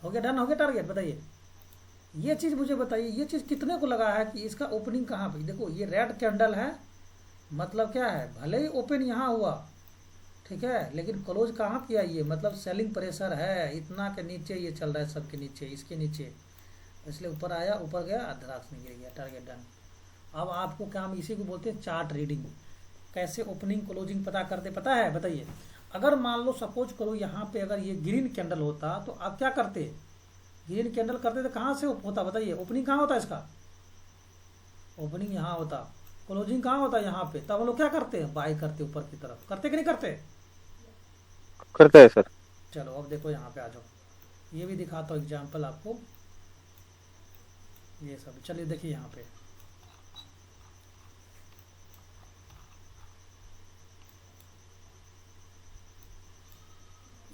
हो गया डन, हो गया टारगेट। बताइए ये चीज़ मुझे बताइए, ये चीज़ कितने को लगा है कि इसका ओपनिंग कहाँ पे, देखो ये रेड कैंडल है, मतलब क्या है, भले ही ओपन यहाँ हुआ, ठीक है, लेकिन क्लोज कहाँ किया ये, मतलब सेलिंग प्रेशर है, इतना के नीचे ये चल रहा है, सबके नीचे, इसके नीचे, इसलिए ऊपर आया, ऊपर गया, अधराक्ष में गिर गया, टारगेट डन। अब आपको क्या, हम इसी को बोलते हैं चार्ट रीडिंग। कैसे ओपनिंग क्लोजिंग पता करते, पता है, बताइए। अगर मान लो सपोज करो यहाँ पे अगर ये ग्रीन कैंडल होता तो आप क्या करते, ग्रीन कैंडल करते तो कहाँ से होता, बताइए, ओपनिंग कहाँ होता इसका, ओपनिंग यहाँ होता, क्लोजिंग कहाँ होता यहाँ पे, तब हम लोग क्या करते हैं, बाय करते ऊपर की तरफ, करते कि नहीं करते। करता है सर। चलो अब देखो यहाँ पे आ जाओ, ये भी दिखाता हूँ एग्जाम्पल आपको, ये सब चलिए देखिए यहाँ पे,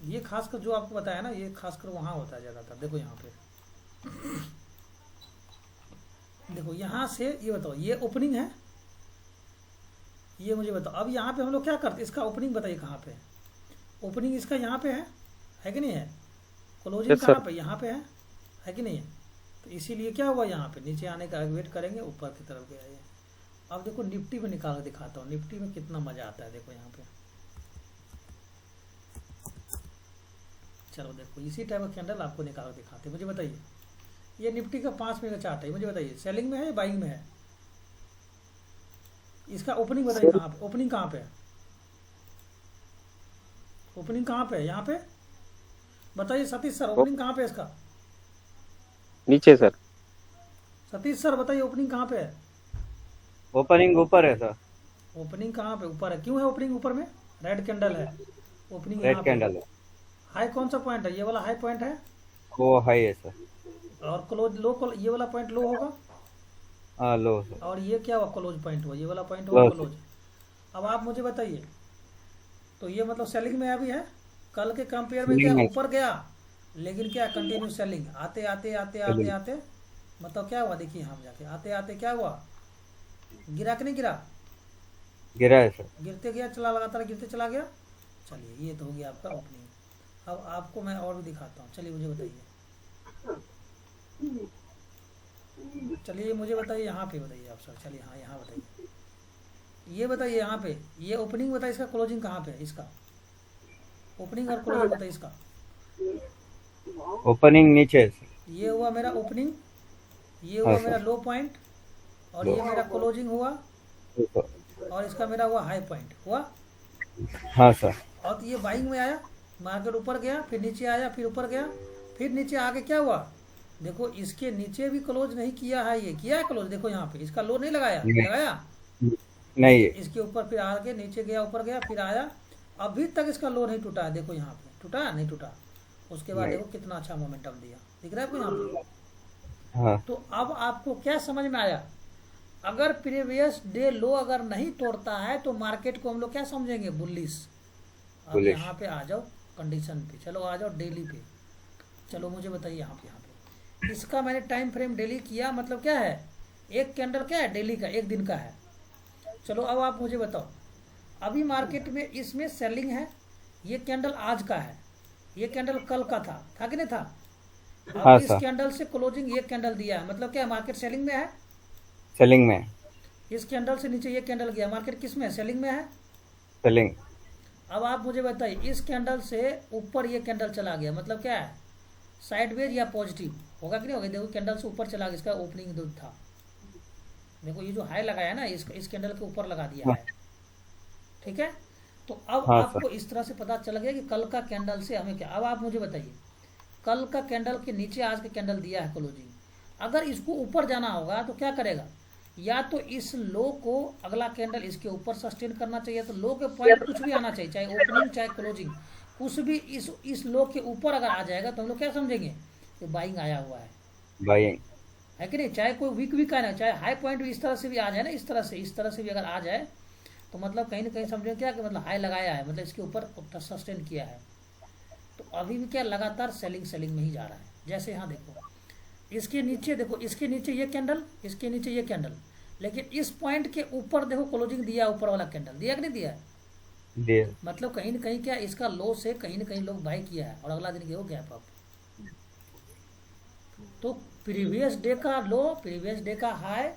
ये खासकर जो आपको बताया ना, ये खासकर वहाँ होता है ज़्यादातर। देखो यहाँ पे, देखो यहाँ से ये बताओ, ये ओपनिंग है, ये मुझे बताओ। अब यहाँ पे हम लोग क्या करते, इसका ओपनिंग बताइए कहाँ पे है, ओपनिंग इसका यहाँ पे है कि नहीं है, क्लोजिंग Yes, कहाँ sir. पे, यहाँ पे है कि नहीं है। तो इसीलिए क्या हुआ, यहाँ पे नीचे आने का वेट करेंगे, ऊपर की तरफ गया ये। अब देखो निफ्टी में निकाल के दिखाता हूँ, निफ्टी में कितना मजा आता है, देखो यहाँ पे, चलो देखो इसी टाइप का कैंडल आपको निकाल के दिखाते हैं। मुझे बताइए ये निफ्टी का 5 मिनट का चार्ट है, मुझे बताइए सेलिंग में है या बाइंग में है, इसका ओपनिंग बताइए कहाँ पे, ओपनिंग कहाँ पे है, ओपनिंग कहाँ पे है, यहाँ पे बताइए सतीश सर, ओपनिंग कहाँ पे है इसका, नीचे सर। सतीश सर बताइए ओपनिंग कहाँ पे है, ओपनिंग ऊपर है सर, ओपनिंग कहाँ पे, ऊपर है, क्यों है ओपनिंग ऊपर में, रेड कैंडल है, ओपनिंग यहाँ रेड पे, कैंडल है, हाई कौन सा पॉइंट है, ये वाला हाई पॉइंट है, वो हाई है सर, और क्लोज लो, ये वाला पॉइंट लो होगा, हाँ लो सर, और ये क्या हुआ, क्लोज पॉइंट हुआ, ये वाला पॉइंट हुआ Close. क्लोज। अब आप मुझे बताइए, तो ये मतलब सेलिंग में अभी है, कल के कंपेयर में क्या Selling में। ऊपर गया, लेकिन क्या कंटिन्यू सेलिंग, आते आते आते आते Selling। आते, मतलब क्या हुआ, देखिए हम जाके आते आते क्या हुआ, गिरा कि नहीं गिरा, गिरा है सर, गिरते गया, चला लगातार गिरते चला गया। चलिए ये तो हो गया आपका ओपनिंग। अब आपको मैं और भी दिखाता हूँ, चलिए मुझे बताइए, चलिए मुझे बताइए यहाँ पे, बताइए आप सर, चलिए हाँ यहाँ बताइए, ये बताइए यहाँ पे, ये ओपनिंग बताइए, इसका क्लोजिंग कहाँ पे है, इसका ओपनिंग और क्लोजिंग बताइए इसका। ओपनिंग नीचे है सर, ये हुआ मेरा ओपनिंग, ये हाँ हुआ सर। मेरा लो पॉइंट, और ये मेरा क्लोजिंग हुआ, और इसका मेरा हुआ हाई पॉइंट हुआ, हाँ सर, और तो ये बाइंग में आया, मार्केट ऊपर गया, फिर नीचे आया, फिर ऊपर गया, फिर नीचे आके क्या हुआ, देखो इसके नीचे भी क्लोज नहीं किया है, ये किया है क्लोज, देखो यहाँ पे इसका लो नहीं लगाया, नहीं। लगाया नहीं है, इसके ऊपर, फिर आके नीचे गया, ऊपर गया, फिर आया, अभी तक इसका लो नहीं टूटा है, देखो यहाँ पे टूटा नहीं टूटा, उसके बाद नहीं। देखो कितना अच्छा मोमेंटम दिया, दिख रहा है आपको यहाँ पे। हाँ तो अब आपको क्या समझ में आया, अगर प्रीवियस डे लो अगर नहीं तोड़ता है तो मार्केट को हम लोग क्या समझेंगे, बुलिश। अब बुलिश। यहाँ पे आ जाओ कंडीशन पे, चलो आ जाओ डेली पे, चलो मुझे बताइए यहाँ पे इसका मैंने टाइम फ्रेम डेली किया, मतलब क्या है, एक कैंडल क्या है डेली का, एक दिन का है। चलो अब आप मुझे बताओ, अभी मार्केट में इसमें सेलिंग है, ये कैंडल आज का है, ये कैंडल कल का था कि नहीं था। हाँ अब इस सर, कैंडल से क्लोजिंग ये कैंडल दिया है, मतलब क्या, मार्केट सेलिंग में है। सेलिंग में, इस कैंडल से नीचे ये कैंडल गया, मार्केट किस में है, सेलिंग में है। सेलिंग। अब आप मुझे बताइए, इस कैंडल से ऊपर ये कैंडल चला गया, मतलब क्या है, साइडवेज या पॉजिटिव होगा कि नहीं होगा। देखो कैंडल से ऊपर चला गया, इसका ओपनिंग जो था, देखो ये जो हाई लगाया है ना, इस कैंडल के ऊपर लगा दिया है, ठीक है। तो अब हाँ आपको सर, इस तरह से पता चल गया कि कल का कैंडल से हमें क्या। अब आप मुझे बताइए, कल का कैंडल के नीचे आज का कैंडल दिया है क्लोजिंग, अगर इसको ऊपर जाना होगा तो क्या करेगा, या तो इस लो को अगला कैंडल इसके ऊपर सस्टेन करना चाहिए, तो लो के पॉइंट कुछ भी आना चाहिए, चाहे ओपनिंग चाहे क्लोजिंग, कुछ भी इस लो के ऊपर अगर आ जाएगा तो हम लोग क्या समझेंगे कि बाइंग आया हुआ बाइंग। है कि नहीं। चाहे कोई वीक भी का ना, चाहे हाई पॉइंट भी इस तरह से भी आ जाए ना, इस तरह से भी अगर आ जाए तो मतलब कहीं ना कहीं समझेंगे क्या कि मतलब हाई लगाया है, मतलब इसके ऊपर सस्टेन किया है। तो अभी भी क्या लगातार सेलिंग में ही जा रहा है। जैसे यहाँ देखो, इसके नीचे देखो, इसके नीचे ये कैंडल, इसके नीचे ये कैंडल, लेकिन इस पॉइंट के ऊपर देखो क्लोजिंग दिया, ऊपर वाला कैंडल दिया कि नहीं दिया है। दिए। मतलब कहीं ना कहीं क्या, इसका लो से कहीं ना कहीं लोग बाई किया है और अगला दिन गया गैप अप। तो प्रीवियस डे का लो, प्रीवियस डे का हाई,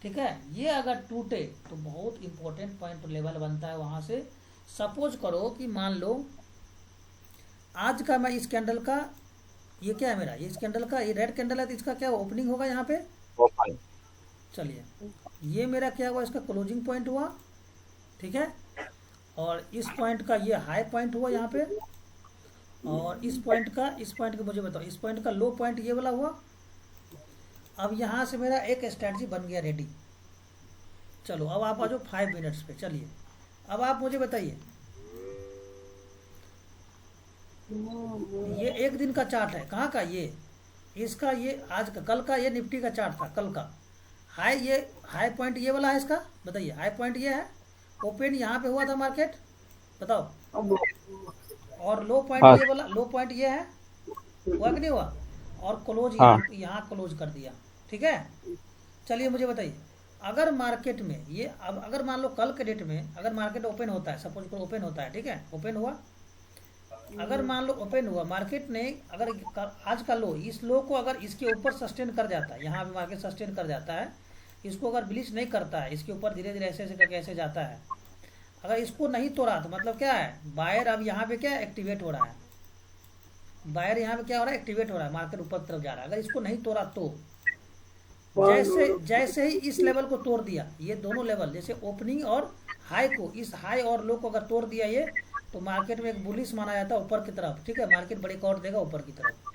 ठीक है, ये अगर टूटे तो बहुत इंपॉर्टेंट पॉइंट लेवल बनता है वहां से। सपोज करो कि मान लो आज का मैं इस कैंडल का, ये क्या है मेरा, ये इस कैंडल का ये रेड कैंडल है, तो इसका क्या ओपनिंग होगा यहाँ पे। ओपन। चलिए, ये मेरा क्या हुआ, इसका क्लोजिंग पॉइंट हुआ, ठीक है, और इस पॉइंट का ये हाई पॉइंट हुआ यहाँ पे, और इस पॉइंट का मुझे बताओ, इस पॉइंट का लो पॉइंट ये वाला हुआ। अब यहाँ से मेरा एक स्ट्रैटेजी बन गया रेडी। चलो अब आप आ जाओ 5 मिनट्स पे। चलिए अब आप मुझे बताइए, ये एक दिन का चार्ट है, कहाँ का ये, इसका ये आज का, कल का ये निफ्टी का चार्ट था, कल का हाई, ये हाई पॉइंट ये वाला है इसका, बताइए हाई पॉइंट ये है, ओपन यहाँ पे हुआ था मार्केट, बताओ, और लो पॉइंट हाँ ये वाला, लो पॉइंट ये है, हुआ कि नहीं हुआ, और क्लोज हाँ यहाँ क्लोज कर दिया, ठीक है। चलिए मुझे बताइए, अगर मार्केट में ये, अब अगर मान लो कल के डेट में अगर मार्केट ओपन होता है, सपोज करो ओपन होता है, ठीक है, ओपन हुआ, अगर मान लो ओपन हुआ, मार्केट ने अगर आज का लो, इस लो को अगर इसके ऊपर सस्टेन कर जाता है, यहाँ भी मार्केट सस्टेन कर जाता है, इसको अगर ब्लीच नहीं करता है, इसके ऊपर धीरे धीरे ऐसे ऐसे करके ऐसे जाता है, अगर इसको नहीं तोड़ा तो मतलब क्या है, बायर अब यहाँ पे क्या एक्टिवेट हो रहा है, बायर यहाँ पे क्या हो रहा है, एक्टिवेट हो रहा है, मार्केट ऊपर तरफ जा रहा है। अगर इसको नहीं तोड़ा तो जैसे ही इस लेवल को तोड़ दिया, ये दोनों लेवल जैसे ओपनिंग और हाई को, इस हाई और लो को अगर तोड़ दिया ये, तो मार्केट में एक बुलिश माना जाता है ऊपर की तरफ, ठीक है, मार्केट ब्रेकआउट देगा ऊपर की तरफ,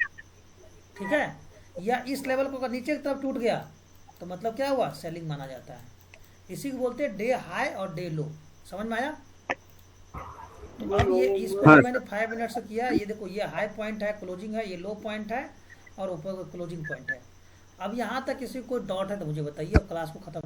ठीक है। या इस लेवल को अगर नीचे की तरफ टूट गया तो मतलब क्या हुआ, सेलिंग माना जाता है। इसी को बोलते हैं डे हाई और डे लो। समझ में आया। तो अब ये इसको हाँ जो मैंने 5 मिनट से किया, ये देखो ये हाई पॉइंट है, क्लोजिंग है, ये लो पॉइंट है और ऊपर का क्लोजिंग पॉइंट है। अब यहाँ तक किसी को कोई डाउट है तो मुझे बताइए, क्लास को खत्म